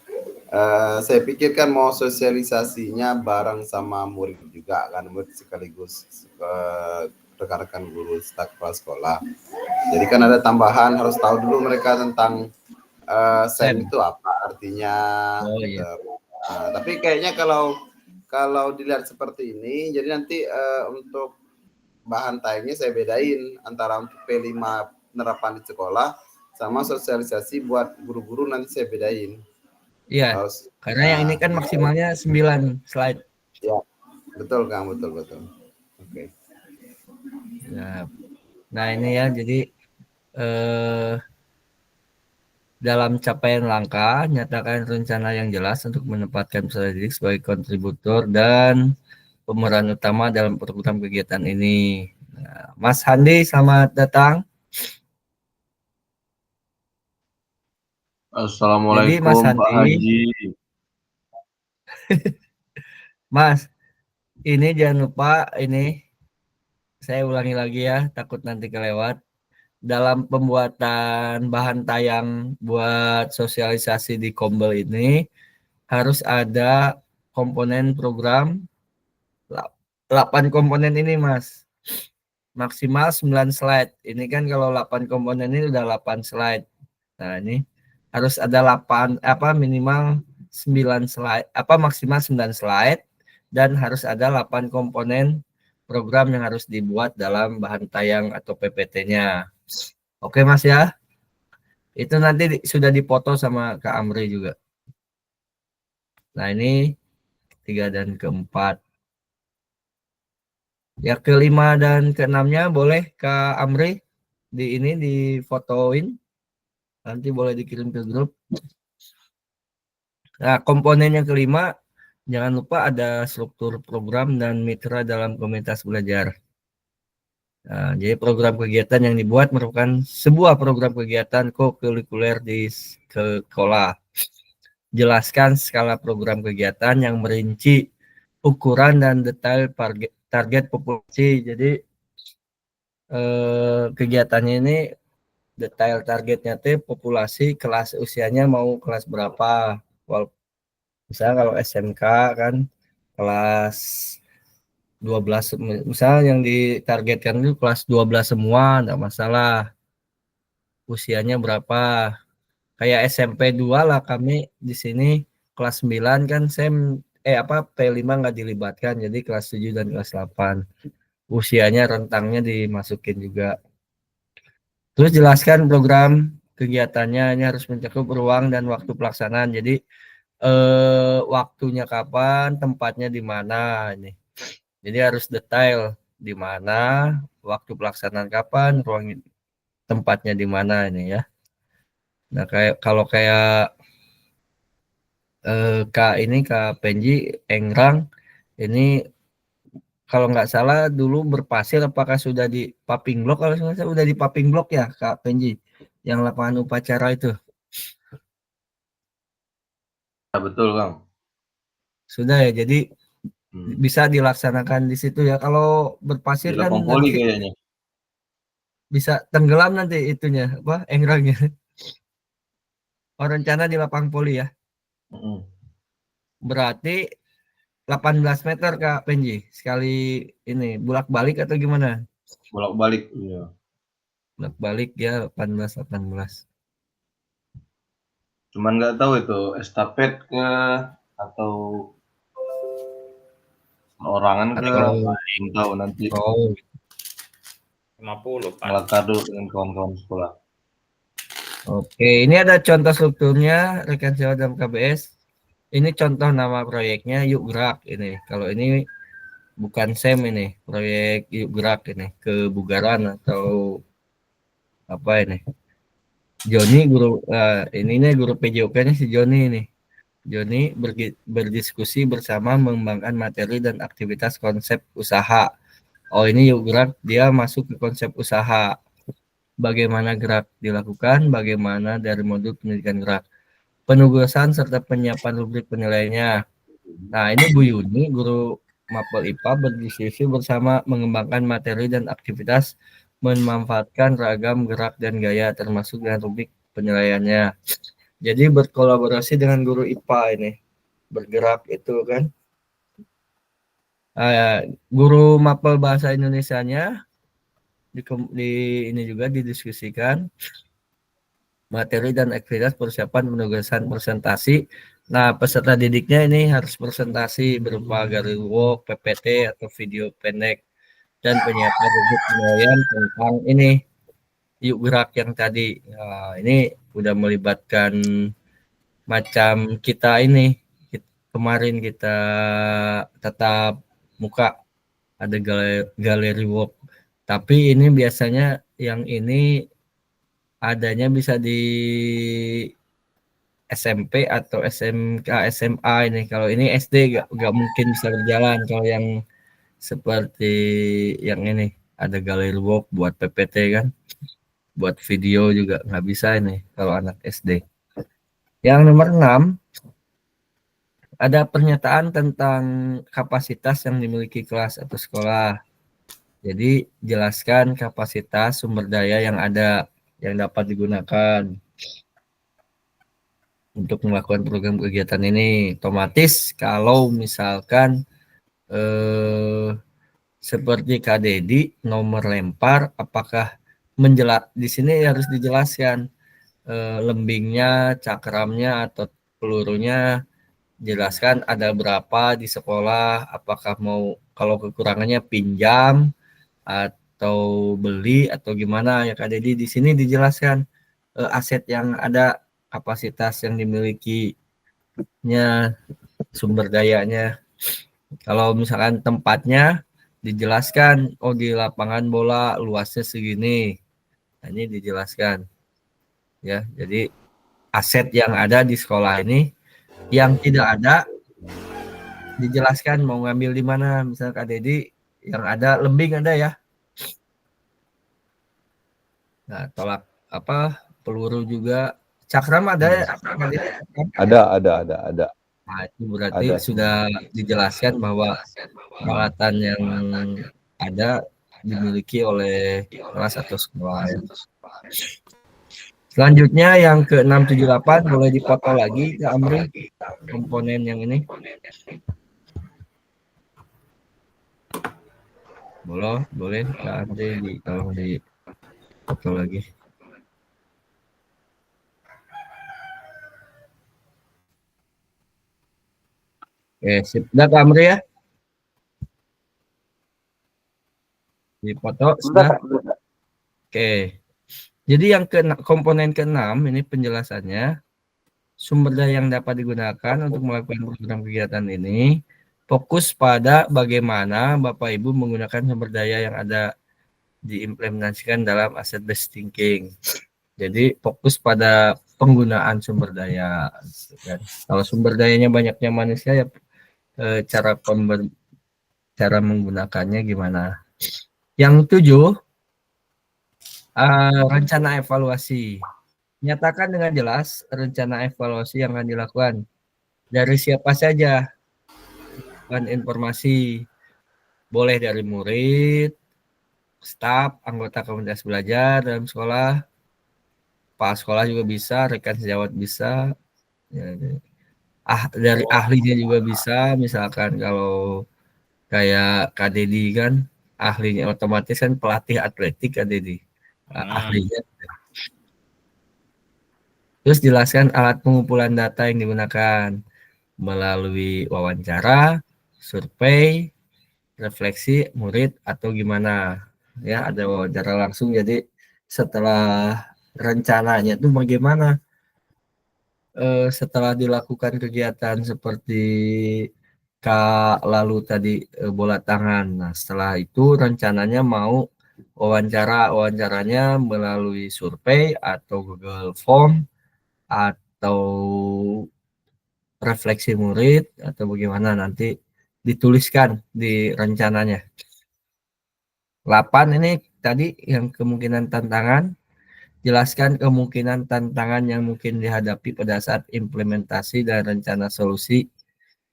saya pikirkan mau sosialisasinya bareng sama murid juga kan, murid sekaligus rekan-rekan guru staf kepala sekolah. Jadi kan ada tambahan, harus tahu dulu mereka tentang SEM itu apa artinya. Oh, iya. Tapi kayaknya kalau dilihat seperti ini, jadi nanti untuk bahan tayangnya saya bedain antara untuk P5 penerapan di sekolah sama sosialisasi buat guru-guru, nanti saya bedain. Iya, karena yang ini kan maksimalnya 9 slide. Ya, betul Kang, betul. Oke. Ya. Nah ini ya, jadi dalam capaian langkah, nyatakan rencana yang jelas untuk menempatkan peserta didik sebagai kontributor dan pemeran utama dalam program kegiatan ini. Nah, Mas Handi, selamat datang. Assalamualaikum Jadi, Mas Pak Handi, Haji. Mas, ini jangan lupa ini saya ulangi lagi ya, takut nanti kelewat. Dalam pembuatan bahan tayang buat sosialisasi di Kombel ini harus ada komponen program 8 komponen ini Mas. Maksimal 9 slide. Ini kan kalau 8 komponen ini udah 8 slide. Nah, ini harus ada 8 minimal 9 slide, maksimal 9 slide dan harus ada 8 komponen program yang harus dibuat dalam bahan tayang atau PPT-nya. Oke Mas ya. Itu nanti sudah dipoto sama Kak Amri juga. Nah, ini 3 dan keempat. Ya ke-5 dan ke-6-nya boleh Kak Amri difotoin. Nanti boleh dikirim ke grup. Nah, komponen yang ke-5 jangan lupa ada struktur program dan mitra dalam komunitas belajar. Nah, jadi program kegiatan yang dibuat merupakan sebuah program kegiatan kokurikuler di sekolah. jelaskan skala program kegiatan yang merinci ukuran dan detail target populasi. Jadi kegiatannya ini detail targetnya tuh populasi, kelas usianya mau kelas berapa. Misalnya kalau SMK kan kelas 12, misalnya yang ditargetkan itu kelas 12 semua, enggak masalah. Usianya berapa? Kayak SMP 2 lah, kami di sini kelas 9 kan P5 nggak dilibatkan, jadi kelas 7 dan kelas 8. Usianya rentangnya dimasukin juga. Terus jelaskan program kegiatannya, ini harus mencakup ruang dan waktu pelaksanaan. Jadi waktunya kapan, tempatnya di mana ini. Jadi harus detail di mana, waktu pelaksanaan kapan, ruang tempatnya di mana ini ya. Nah, kalau kayak Kak Penji Engrang ini kalau nggak salah dulu berpasir, apakah sudah di Paping Blok? Kalau nggak salah udah di Paping Blok ya Kak Penji, yang lapangan upacara itu. Ya, betul Kang. Sudah ya, jadi bisa dilaksanakan di situ ya. Kalau berpasir Di kan lapang poli nanti kayaknya. bisa tenggelam nanti itunya, engrangnya. Oh, rencana di lapang poli ya. Berarti 18 meter Kak Penji sekali ini bolak-balik atau gimana? Bolak-balik. Iya. Bolak-balik ya 18. Cuman nggak tahu itu estafet ke atau orangan ke, belum tahu nanti. Oh, 50 Pak. Ngelakado dengan kawan-kawan sekolah. oke, ini ada contoh strukturnya rekan sejawat dalam KBS. Ini contoh nama proyeknya Yuk Gerak ini. Kalau ini bukan SEM ini, proyek Yuk Gerak ini, kebugaran atau apa ini. Joni ininya guru PJOK-nya si Joni ini. Joni berdiskusi bersama mengembangkan materi dan aktivitas konsep usaha. Oh, ini Yuk Gerak, dia masuk ke konsep usaha. Bagaimana gerak dilakukan, bagaimana dari modul pendidikan gerak, penugasan serta penyiapan rubrik penilaiannya. Nah, ini Bu Yuni, guru Mapel IPA, berdiskusi bersama mengembangkan materi dan aktivitas memanfaatkan ragam gerak dan gaya termasuk dengan rubrik penilaiannya. Jadi berkolaborasi dengan guru IPA ini, bergerak itu kan. Guru Mapel Bahasa Indonesianya ini juga didiskusikan materi dan aktivitas persiapan penugasan presentasi. Nah, peserta didiknya ini harus presentasi berupa garis walk, PPT atau video pendek dan penyiapan rubrik penilaian tentang ini Yuk Gerak yang tadi. Nah, ini udah melibatkan macam kita ini kemarin kita tetap muka ada galeri walk. Tapi ini biasanya yang ini adanya bisa di SMP atau SMK, SMA ini. Kalau ini SD nggak mungkin bisa berjalan. Kalau yang seperti yang ini ada galeri walk buat PPT kan, buat video juga nggak bisa ini kalau anak SD. Yang nomor 6 ada pernyataan tentang kapasitas yang dimiliki kelas atau sekolah. Jadi jelaskan kapasitas sumber daya yang ada yang dapat digunakan untuk melakukan program kegiatan ini. Otomatis kalau misalkan seperti Kak Dedi nomor lempar, apakah di sini harus dijelaskan lembingnya, cakramnya atau pelurunya, jelaskan ada berapa di sekolah, apakah mau kalau kekurangannya pinjam atau beli atau gimana ya Kak Dedi. Di sini dijelaskan aset yang ada, kapasitas yang dimilikinya, sumber dayanya. Kalau misalkan tempatnya dijelaskan, oh di lapangan bola luasnya segini. Nah, ini dijelaskan. Ya, jadi aset yang ada di sekolah ini yang tidak ada dijelaskan mau ngambil di mana. Misalnya Kak Dedi yang ada lembing ada ya. Nah, peluru juga Cakram ada. Ada. Nah, itu berarti Ada. sudah dijelaskan bahwa peralatan yang ada dimiliki oleh kelas atau sekolah ya. Selanjutnya yang ke 678 boleh dipoto lagi ke Amri komponen yang ini. Boleh ke Amri tolong dipoto lagi. Oke, sip. Udah Kak Amri ya? Dipoto sudah. Oke. Jadi yang komponen ke-6 ini penjelasannya sumber daya yang dapat digunakan untuk melakukan program kegiatan ini fokus pada bagaimana Bapak Ibu menggunakan sumber daya yang ada diimplementasikan dalam asset based thinking. Jadi fokus pada penggunaan sumber daya. Kalau sumber dayanya banyaknya manusia ya cara menggunakannya gimana. Yang 7 rencana evaluasi. Nyatakan dengan jelas rencana evaluasi yang akan dilakukan. Dari siapa saja? Dan informasi. Boleh dari murid, staf, anggota komunitas belajar dalam sekolah, kepala sekolah juga bisa, rekan sejawat bisa. Dari ahlinya juga bisa, misalkan kalau kayak Kak Dedi kan, ahlinya otomatis kan pelatih atletik Kak Dedi. Ahlinya. Terus jelaskan alat pengumpulan data yang digunakan melalui wawancara, survei, refleksi murid atau gimana. Ya, ada wawancara langsung. Jadi setelah rencananya itu bagaimana setelah dilakukan kegiatan seperti Kak lalu tadi bola tangan. Nah, setelah itu rencananya mau wawancaranya melalui survei atau Google Form atau refleksi murid atau bagaimana nanti dituliskan di rencananya. 8 ini tadi yang kemungkinan tantangan, jelaskan kemungkinan tantangan yang mungkin dihadapi pada saat implementasi dan rencana solusi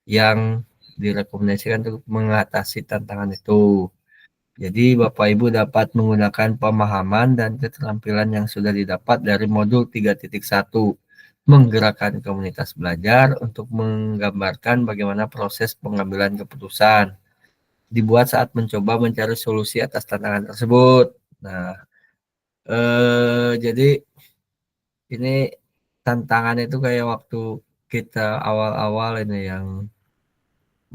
yang direkomendasikan untuk mengatasi tantangan itu. Jadi Bapak Ibu dapat menggunakan pemahaman dan keterampilan yang sudah didapat dari modul 3.1 menggerakkan komunitas belajar untuk menggambarkan bagaimana proses pengambilan keputusan dibuat saat mencoba mencari solusi atas tantangan tersebut. Nah, jadi ini tantangan itu kayak waktu kita awal-awal ini yang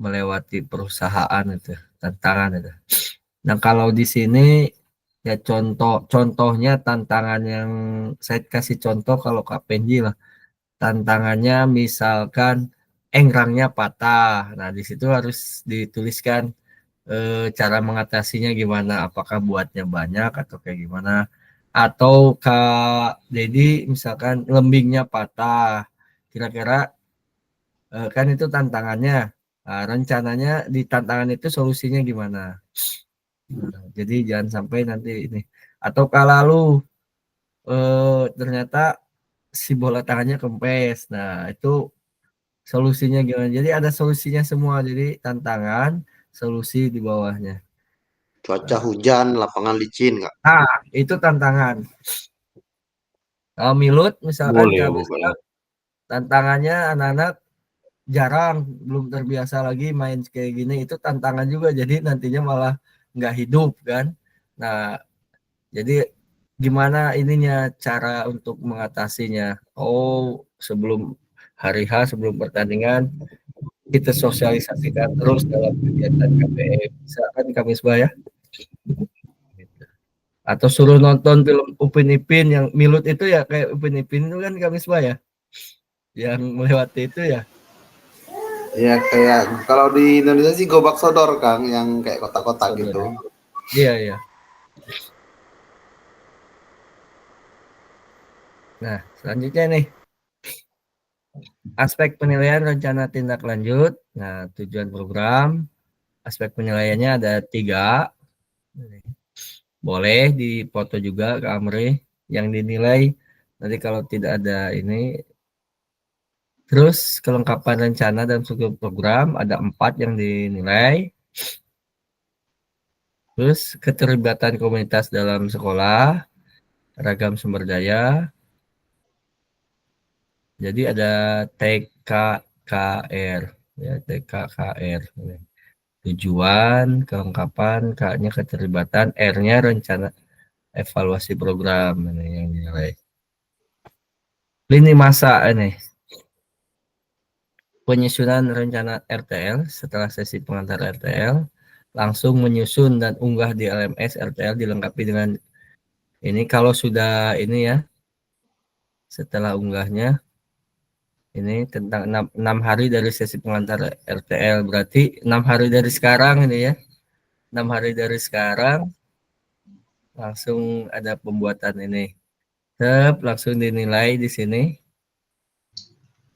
melewati perusahaan itu, tantangan itu. Nah, kalau di sini ya contohnya tantangan yang saya kasih contoh kalau KPNJ lah. Tantangannya misalkan engrangnya patah. Nah, di situ harus dituliskan cara mengatasinya gimana. Apakah buatnya banyak atau kayak gimana. Atau Kak Dedi misalkan lembingnya patah. Kira-kira kan itu tantangannya. Nah, rencananya di tantangan itu solusinya gimana. Nah, jadi jangan sampai nanti ini. Atau kalau ternyata si bola tangannya kempes. Nah, itu solusinya gimana? Jadi ada solusinya semua. Jadi tantangan, solusi di bawahnya. Cuaca hujan, lapangan licin, Kak. Nah, itu tantangan. Kalau Milut misalkan Boleh. tantangannya anak-anak jarang, belum terbiasa lagi main kayak gini. Itu tantangan juga. Jadi nantinya malah nggak hidup kan. Nah, jadi gimana ininya cara untuk mengatasinya? Oh, sebelum hari H, sebelum pertandingan, kita sosialisasikan terus dalam kegiatan KPM. Misalkan Kamis ya. Atau suruh nonton film Upin Ipin yang Milut itu ya, kayak Upin Ipin itu kan Kamis ya. Yang melewati itu ya. Ya kayak kalau di Indonesia sih Gobak Sodor Kang, yang kayak kotak-kotak gitu. Iya. Nah, selanjutnya nih. Aspek penilaian rencana tindak lanjut. Nah, tujuan program. Aspek penilaiannya ada 3. Boleh dipoto juga ke Amri. Yang dinilai Nanti kalau tidak ada ini, terus kelengkapan rencana dan struktur program ada 4 yang dinilai. Terus keterlibatan komunitas dalam sekolah, ragam sumber daya. Jadi ada TKKR, ya TKKR. Tujuan, kelengkapan, K-nya keterlibatan, R-nya rencana evaluasi program ini yang dinilai. Lini masa ini. Penyusunan rencana RTL setelah sesi pengantar RTL, langsung menyusun dan unggah di LMS RTL dilengkapi dengan ini kalau sudah ini ya, setelah unggahnya ini tentang 6 hari dari sesi pengantar RTL, berarti 6 hari dari sekarang ini ya, 6 hari dari sekarang langsung ada pembuatan ini, langsung dinilai di sini.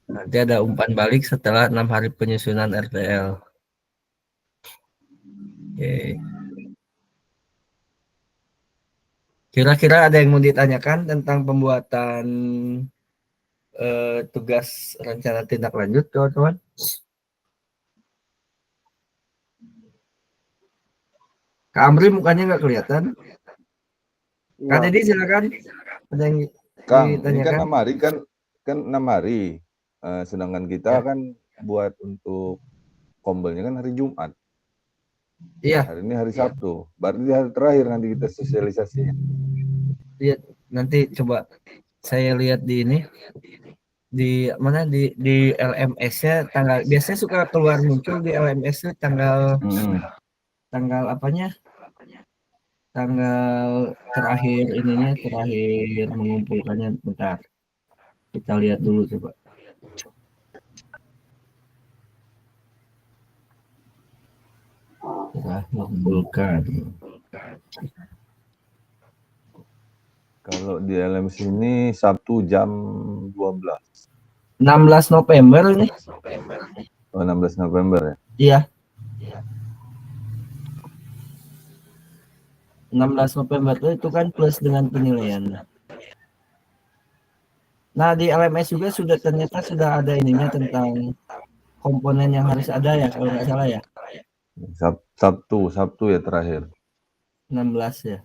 Nanti ada umpan balik setelah 6 hari penyusunan RTL. Oke. Kira-kira ada yang mau ditanyakan tentang pembuatan tugas rencana tindak lanjut, kawan-kawan? Kak Amri mukanya nggak kelihatan. Kak Deddy silakan. Ada yang Kang, ini kan ditanyakan? 6 hari kan 6 hari. Sedangkan kita Ya. kan buat untuk kombelnya kan hari Jumat. Iya, Hari ini hari Sabtu. Berarti hari terakhir nanti kita sosialisasi. lihat nanti coba saya lihat di ini di mana di LMS-nya tanggal biasanya suka keluar muncul di LMS-nya tanggal apanya? Tanggal terakhir ininya terakhir mengumpulkannya bentar. Kita lihat dulu coba. Terakhir mengumpulkan. Kalau di LMS ini Sabtu jam 12. 16 November ini. Oh, 16 November ya. Iya. 16 November itu kan plus dengan penilaian. Nah, di LMS juga ternyata sudah ada ininya tentang komponen yang harus ada ya, kalau nggak salah ya. Sabtu ya terakhir. 16 ya.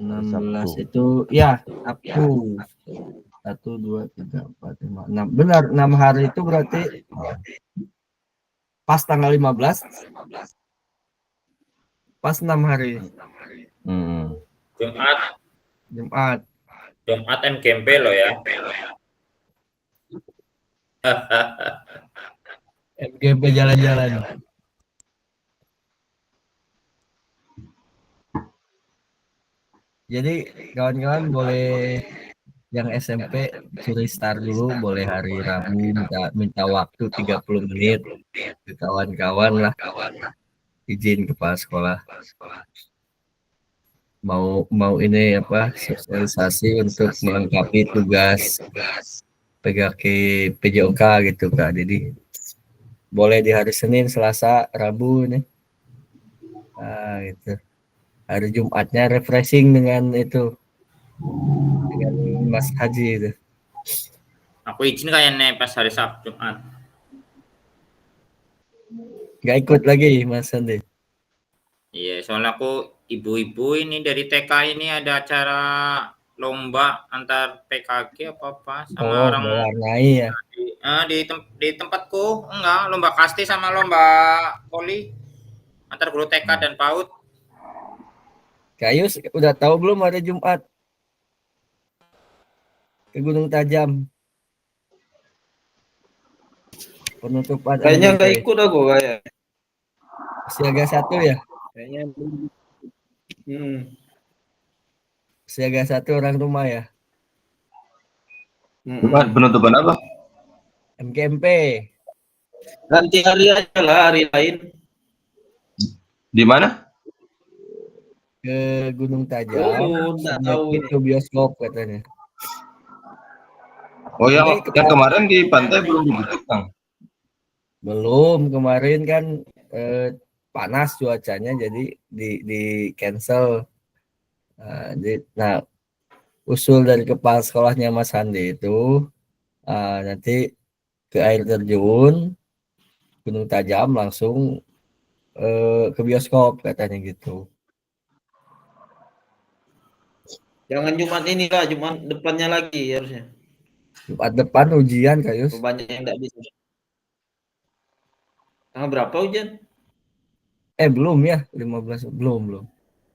16 itu ya Sabtu. 1, 2, 3, 4, 5, 6. Benar, 6 hari itu berarti pas tanggal 15. Pas 6 hari. Jumat MGMP lo ya. MGP jalan-jalan. Jadi kawan-kawan boleh yang SMP curi start dulu, boleh hari Rabu minta waktu 30 menit ke kawan-kawan lah, izin kepala sekolah mau ini apa sosialisasi untuk melengkapi tugas PGK PJOK gitu Kak. Jadi boleh di hari Senin, Selasa, Rabu nih. Nah, gitu. Hari Jumatnya refreshing dengan itu. Dengan Mas Haji itu. Aku izin kayaknya pas hari Sabtu Jumat. Nggak ikut lagi Mas Andi. Iya, soalnya aku ibu-ibu ini dari TK ini ada acara lomba antar PKG apa sama orang mewarnai ya. Di tempatku enggak lomba kasti sama lomba voli antar guru TK dan PAUD. Kayus udah tahu belum hari Jumat ke Gunung Tajam penutupan? Kayaknya nggak ikut aku kayak. Siaga 1 ya? Kayaknya. Siaga 1 orang rumah ya? Bukan penutupan apa? MGMP. Ganti hari aja lah, hari lain. Di mana? Ke Gunung Tajam. Nggak tahu. Itu bioskop katanya. Oh ya, yang kemarin di pantai belum ditutup Kang? Belum, kemarin kan panas cuacanya jadi di cancel. Nah, usul dari kepala sekolahnya Mas Handi itu nanti ke air terjun Gunung Tajam langsung ke bioskop katanya gitu. Jangan Jumat ini lah, Jumat depannya lagi harusnya. Jumat depan ujian Kayus. Banyak yang nggak bisa. Tanggal berapa ujian? Belum ya, 15 belum.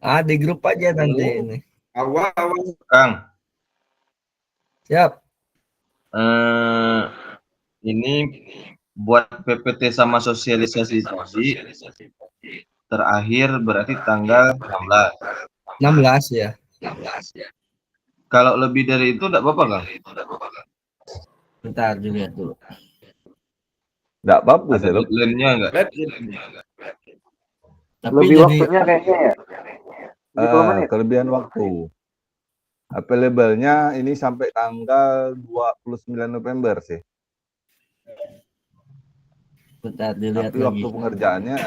Di grup aja nanti ini. Awal. Kang, Siap. ini buat PPT sama sosialisasi tadi terakhir berarti tanggal 16. 16 ya. Kalau lebih dari itu enggak apa-apa, Kang? Bentar dilihat dulu. Nggak bagus Ada ya, Lop. deadline-nya enggak? Tapi Lebih jadi waktunya kayaknya ya. 70 menit. Kelebihan waktu. Available-nya ini sampai tanggal 29 November sih. bentar dilihat Tapi lagi. waktu pengerjaannya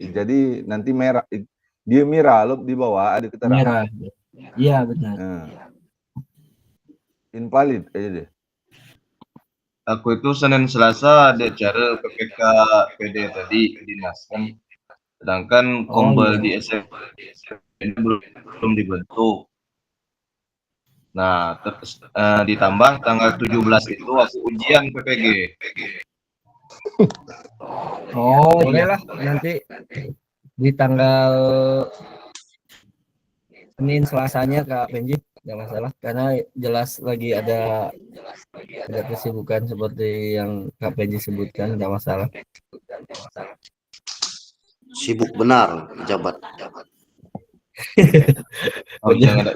jadi nanti merah. Dia merah Lop, di bawah ada keterangan. Merah. Iya benar. Invalid aja deh. Aku itu Senin Selasa ada acara PPK PD tadi dinas kan. Sedangkan kombel di SMP ini belum dibentuk. Nah, ditambah tanggal 17 itu aku ujian PPG. Boleh lah nanti di tanggal Senin Selasanya Kak Benji, nggak masalah karena jelas lagi ada kesibukan seperti yang Kak Benji sebutkan, nggak masalah. Sibuk benar pejabat. Jangan ada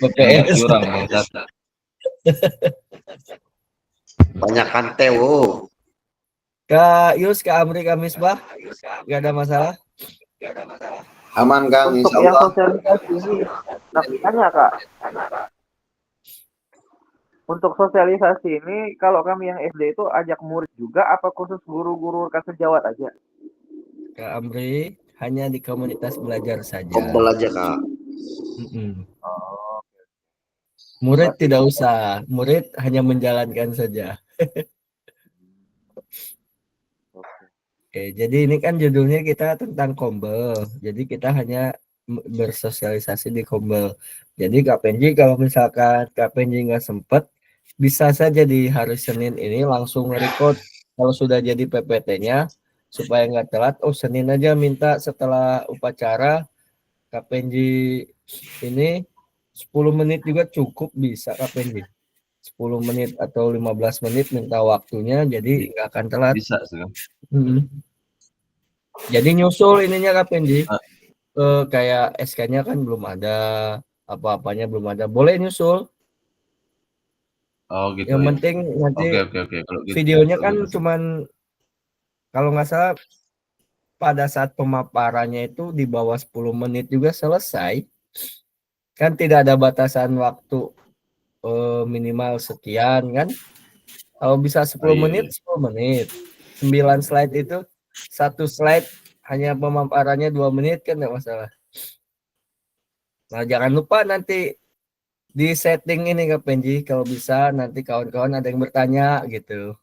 PPS. curang bangsat. Banyak kanteo. Kak Yus, Kak Amri, Kak Misbah, nggak ada masalah. Aman Kang, Untuk insya yang Allah. sosialisasi ini, tanya Kak. Untuk sosialisasi ini, kalau kami yang SD itu ajak murid juga, apa khusus guru-guru rekan sejawat aja? Kak Amri, hanya di komunitas belajar saja. Kompel aja Kak. Murid tidak usah, murid hanya menjalankan saja. Oke, jadi ini kan judulnya kita tentang Kombel. Jadi kita hanya bersosialisasi di Kombel. Jadi Kak Penji kalau misalkan Kak Penji nggak sempet, bisa saja di hari Senin ini langsung record kalau sudah jadi PPT-nya supaya nggak telat. Senin aja minta setelah upacara Kak Penji ini 10 menit juga cukup bisa Kak Penji. 10 menit atau 15 menit minta waktunya, jadi nggak akan telat. Bisa sih. Jadi nyusul ininya Kak Penji. Kayak SK-nya kan belum ada, apa-apanya belum ada. Boleh nyusul. Oh gitu. Yang penting nanti Oke. Kalau gitu, videonya kan cuman kalau nggak salah pada saat pemaparannya itu di bawah 10 menit juga selesai. Kan tidak ada batasan waktu minimal sekian kan. Kalau bisa 10 menit, 10 menit. 9 slide itu, 1 slide hanya pemaparannya 2 menit kan nggak masalah. Nah jangan lupa nanti di setting ini Kak Penji, kalau bisa nanti kawan-kawan ada yang bertanya gitu.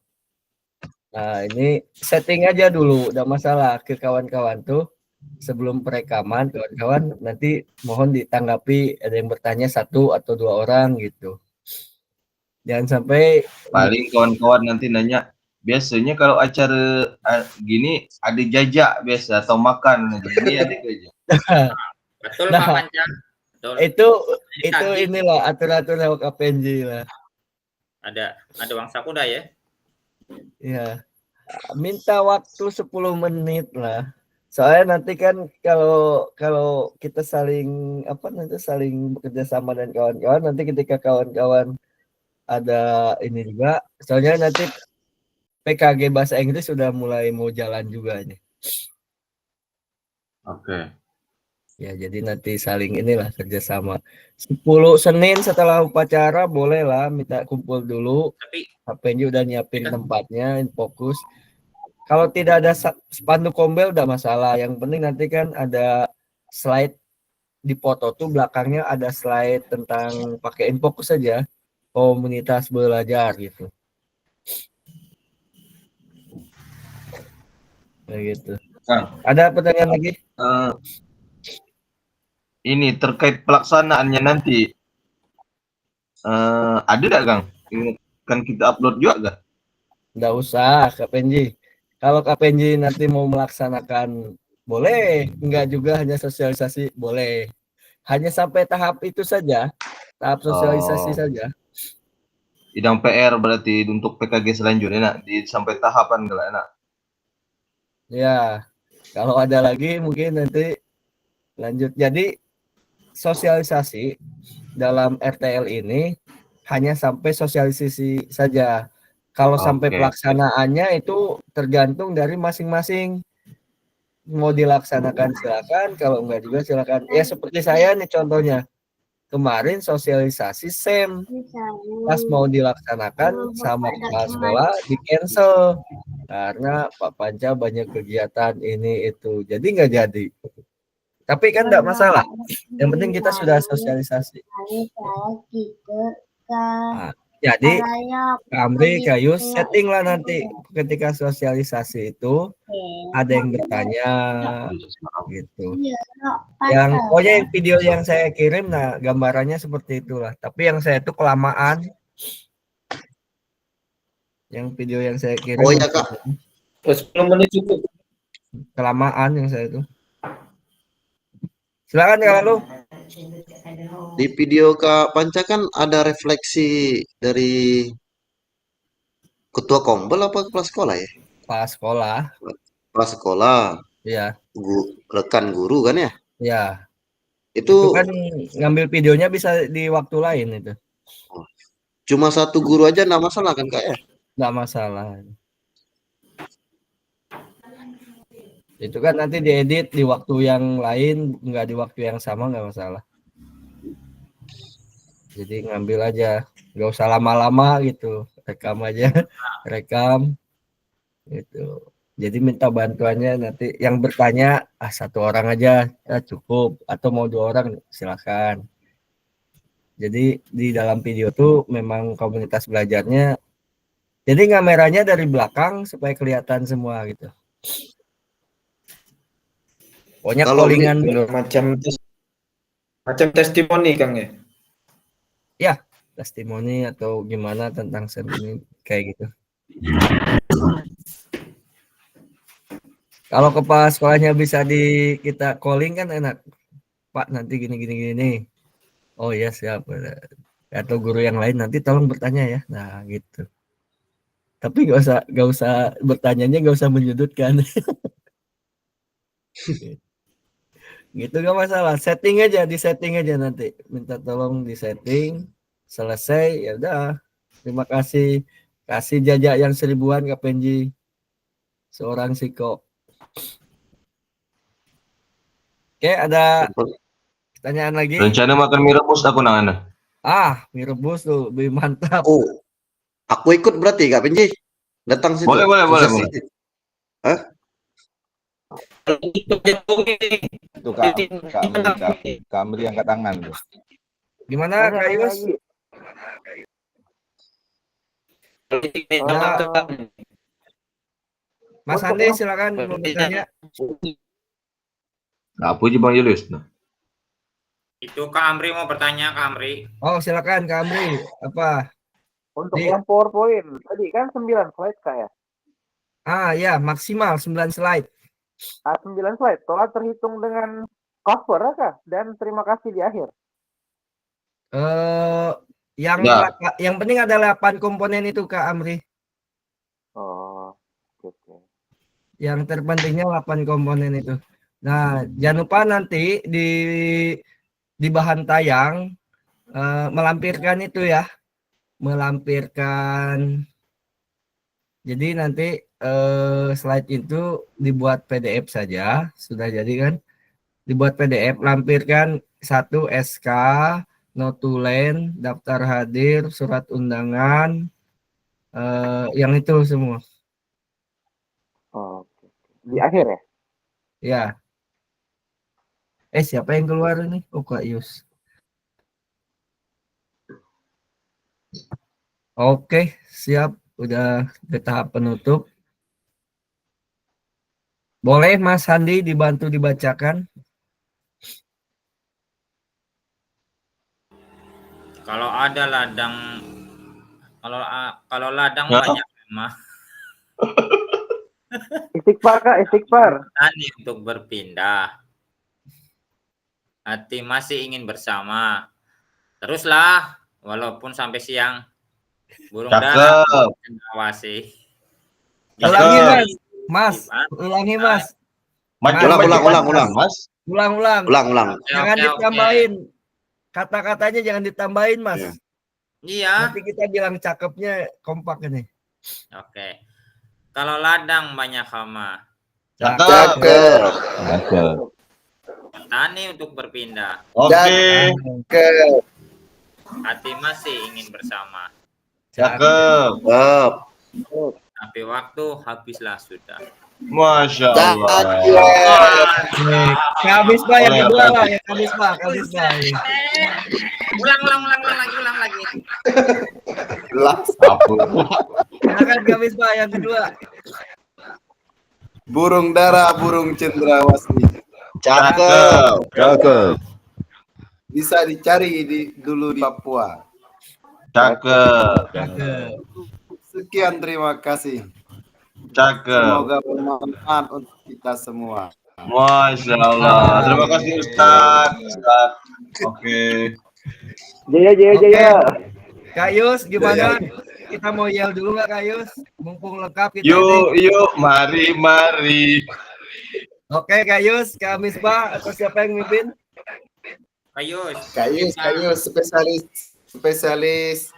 Nah ini setting aja dulu, udah masalah ke kawan-kawan tuh. Sebelum perekaman kawan-kawan nanti mohon ditanggapi ada yang bertanya 1 atau 2 orang gitu. Jangan sampai paling kawan-kawan nanti nanya, biasanya kalau acara gini ada jajak biasa atau makan ini ada jajak. Betul Pak Mancan. Itu inilah aturan-aturan KPNJ lah. Ada Wangsa Kuda ya? Ya. Minta waktu 10 menit lah. Soalnya nanti kan kalau kita saling bekerja sama dan kawan-kawan, nanti ketika kawan-kawan ada ini juga, soalnya nanti PKG bahasa Inggris sudah mulai mau jalan juga ini. Oke. Ya, jadi nanti saling inilah kerjasama. 10 Senin setelah upacara bolehlah minta kumpul dulu. Tapi HPNJ udah nyiapin tempatnya, fokus. Kalau tidak ada spanduk kombel udah masalah. Yang penting nanti kan ada slide di foto tuh belakangnya ada slide tentang pakein fokus saja komunitas belajar gitu. Kayak gitu. Kang, Ada pertanyaan lagi? eh, ini terkait pelaksanaannya nanti, ada nggak Kang? Ini kan kita upload juga gak? Nggak usah, Kak Penji. Kalau Kak Penji nanti mau melaksanakan, boleh. Enggak juga, hanya sosialisasi, boleh. Hanya sampai tahap itu saja, tahap sosialisasi Oh, saja. bidang PR berarti untuk PKG selanjutnya nak di sampai tahapan kalau enak. Ya, kalau ada lagi mungkin nanti lanjut. Jadi sosialisasi dalam RTL ini hanya sampai sosialisasi saja. Kalau sampai Oke, pelaksanaannya itu tergantung dari masing-masing. Mau dilaksanakan silakan, kalau enggak juga silakan. Ya seperti saya nih contohnya. Kemarin sosialisasi SEM pas mau dilaksanakan sama kepala sekolah di cancel karena Pak Panca banyak kegiatan ini itu. Jadi nggak jadi. Tapi kan enggak masalah. Yang penting kita sudah sosialisasi. Nah, jadi Kamri, Kayu, setting lah nanti ketika sosialisasi itu ada yang bertanya gitu. Yang pokoknya yang video yang saya kirim, nah gambarannya seperti itulah. Tapi yang saya itu kelamaan. Yang video yang saya kirim Oh iya Kak, 10 menit cukup. kelamaan yang saya itu. Silakan kalau lu. di video Kak Panca kan ada refleksi dari ketua kombel apa kepala sekolah ya? Pas sekolah, Kepala sekolah, ya, rekan guru kan ya? ya. Itu Itu kan ngambil videonya bisa di waktu lain itu, cuma satu guru aja nggak masalah kan Kak ya? nggak masalah. Itu kan nanti diedit di waktu yang lain, nggak di waktu yang sama nggak masalah. Jadi ngambil aja, nggak usah lama-lama gitu, rekam aja, rekam gitu. Jadi minta bantuannya nanti yang bertanya satu orang aja cukup atau mau 2 orang silakan. Jadi di dalam video tuh memang komunitas belajarnya. Jadi kameranya dari belakang supaya kelihatan semua gitu. Pokoknya Kalau callingan Macam testimoni Kang ya. ya testimoni atau gimana tentang seni kayak gitu. Kalau kepala sekolahnya bisa kita calling kan enak. Pak nanti gini. Oh ya siap. Atau guru yang lain nanti tolong bertanya ya. Nah gitu. Tapi nggak usah bertanyanya nggak usah menyudutkan. Gitu nggak masalah. Di setting aja nanti. Minta tolong di setting. Selesai ya udah. Terima kasih. Kasih jajak yang 1000-an ke Penji. Seorang Siko. Oke, ada pertanyaan lagi? rencana makan mie rebus aku nang. Mie rebus tuh lebih mantap. Oh, aku ikut berarti Kak Benji. Datang situ. Boleh. Hah? Itu Kak Amri angkat tangan tuh. Gimana Kak Yus? Mas Andi silakan mau bertanya. Apa aja Bang Julius? Nah. Itu Kak Amri mau bertanya, Kak Amri. Oh silakan Kak Amri. Apa? Untuk yang PowerPoint tadi kan 9 slide Kak ya? Ya maksimal 9 slide. 9 slide. Telah terhitung dengan cover Kak dan terima kasih di akhir. Yang penting ada 8 komponen itu Kak Amri. Oh, oke. Yang terpentingnya 8 komponen itu. Nah, jangan lupa nanti di bahan tayang melampirkan itu ya. Melampirkan. Jadi nanti slide itu dibuat PDF saja, sudah jadi kan? Dibuat PDF, lampirkan 1 SK, notulen, daftar hadir, surat undangan, yang itu semua. Oke. Di akhir ya? Ya. Siapa yang keluar ini? Oh, Kak Yus. Oke, siap. Udah ke tahap penutup. Boleh Mas Handi dibantu dibacakan? Kalau ada ladang, kalau ladang Hah? banyak mah Istighfar Kak, istighfar. tani untuk berpindah. Hati masih ingin bersama. Teruslah, walaupun sampai siang. Burung dara Cakep. cendrawasih. Ulangi Cakep. Mas. Mas, ulangi Mas. Maju, Ulang, maju, ulang, Mas. Mas. Ulang. Ulang. Jangan Oke. ditambahin. Kata-katanya jangan ditambahin, Mas. Iya. Iya. Nanti kita bilang cakepnya kompak ini. Oke. Kalau ladang banyak hama, Cakep. Cakep. tani untuk berpindah. Oke. Hati masih ingin bersama. Cakep. Cakep. Tapi waktu habislah sudah. Masya Allah. Habis Pak yang kedua lah, yang habis Pak. Ulang lagi. Apa? Silakan habis Pak yang kedua. Burung dara, burung cendrawasih. Cakep. Cakep. Bisa dicari dulu di Papua. Cakep. Sekian, terima kasih. Cakep. Semoga bermanfaat untuk kita semua. Masya Allah. Terima kasih Ustaz. Oke. Jaya. Kak Yus, gimana? Kita mau yel dulu nggak Kak Yus? Mumpung lengkap kita. Yuk, mari. Oke Kak Yus, Kak Misbah atau siapa yang mimpin? Kayus, spesialis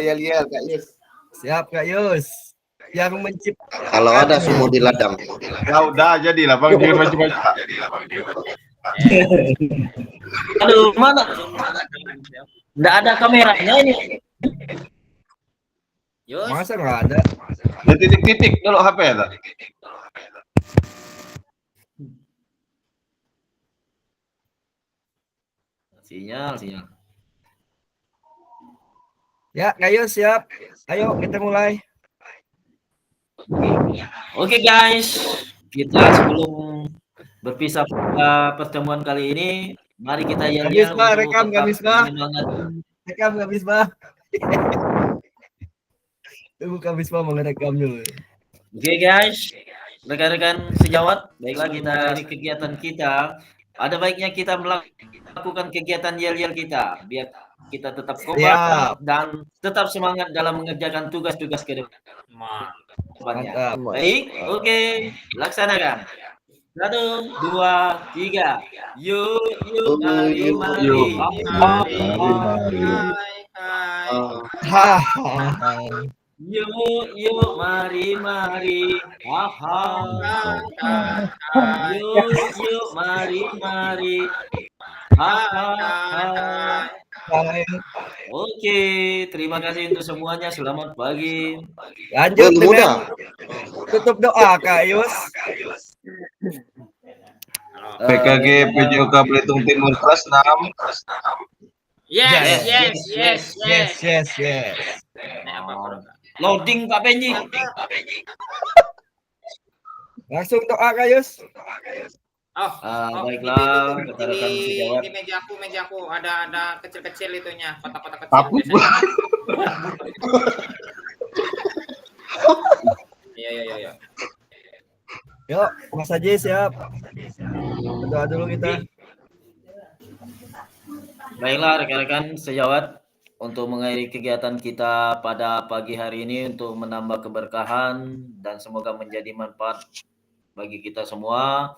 yel Kayus. Siap Kak Yus. Yang mencipta. Kalau ada semua di ladang. Ya udah jadi lah Bang, jangan macam-macam. Aduh, mana? Nggak ada kameranya ini. Yus, Masa nggak ada? Ya titik-titik dulu HP ya. Tak? Sinyal. Ya Kak Yus siap. Ayo kita mulai. Oke guys, kita sebelum berpisah pada pertemuan kali ini, mari kita Kak Misbah, rekam Kak Misbah. Rekam Kak Misbah. Tunggu Kak Misbah mau ngerekam dulu. Oke guys, rekan-rekan sejawat, baiklah kita dari kegiatan kita. Ada baiknya kita melakukan kegiatan yel-yel kita, biar kita tetap kompak dan tetap semangat dalam mengerjakan tugas-tugas ke depannya. Mantap. Baik, oke, laksanakan. 1, 2, 3. Yuk, mari. Yuk, mari. Yuk, mari. Oke, terima kasih untuk semuanya. Selamat pagi. Lanjut Belum dengan muda. tutup doa Kak Yus. PKG PJOK Belitung Timur kelas 6. Yes. Loading Pak Benji. Langsung doa Kak Yus. Baiklah, rekan-rekan sejawat. Di mejaku ada kecil-kecil itunya, kotak-kotak kecil. Apa? Iya. Yuk, Mas Haji siap. Berdoa dulu kita. Baiklah rekan-rekan sejawat, untuk mengakhiri kegiatan kita pada pagi hari ini untuk menambah keberkahan dan semoga menjadi manfaat bagi kita semua.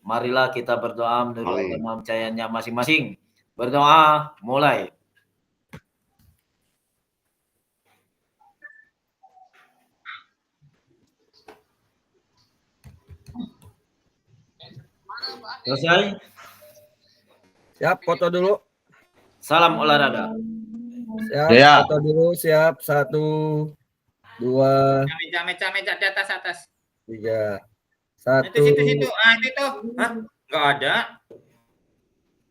Marilah kita berdoa menurut kepercayaannya masing-masing. Berdoa mulai. Selesai? Siap, foto dulu. Salam olahraga. Siap, Ya. foto dulu. Siap, 1, 2, Meja di atas. 3. 1. Situ. Itu tuh. Hah? Enggak ada.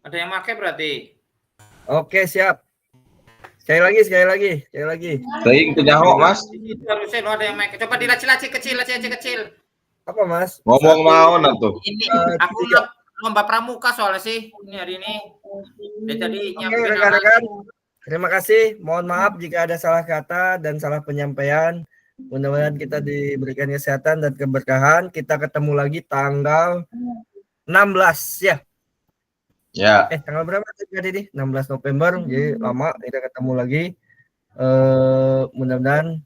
Ada yang pakai berarti. Oke, siap. Sekali lagi. Teing kenyahok, Mas. Itu harusnya lo ada yang pakai. Coba dilaci-laci kecil. Apa, Mas? Ngomong naon atuh. Ini Eh, aku tiga. lomba pramuka soalnya sih ini hari ini. Dia tadi Oke, nyiapin rekan-rekan. Terima kasih. Mohon maaf jika ada salah kata dan salah penyampaian. Mudah-mudahan kita diberikan kesehatan dan keberkahan. Kita ketemu lagi tanggal 16 ya. Ya. Tanggal berapa tadi ini? 16 November. Jadi lama kita ketemu lagi. Mudah-mudahan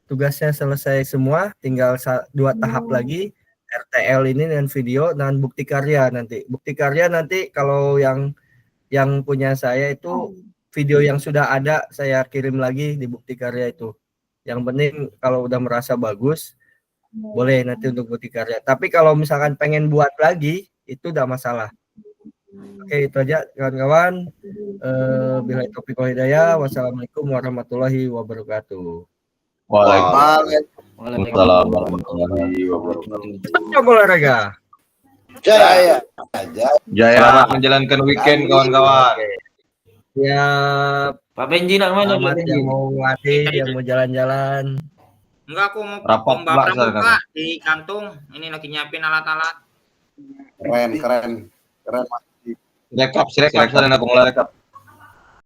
tugasnya selesai semua. Tinggal 2 tahap lagi. RTL ini dengan video dan bukti karya nanti. Bukti karya nanti kalau yang punya saya itu video yang sudah ada saya kirim lagi di bukti karya itu. Yang penting kalau udah merasa bagus boleh nanti untuk bukti karya. Tapi kalau misalkan pengen buat lagi itu udah masalah. Oke, itu aja kawan-kawan. Bila taufiq wal hidayah. Wassalamualaikum warahmatullahi wabarakatuh. Waalaikumsalam warahmatullahi wabarakatuh. Tetap olahraga. Jaya. Jaya selamat menjalankan weekend kawan-kawan. Ya, Pak Benji nak mana? selamat Pak Benji? yang mau latih, yang mau jalan-jalan. Enggak, aku mau Rapat lomba pula, pramuka Sar, di kantung. Ini lagi nyiapin alat-alat. Keren. Rekap, sana aku mulai rekap.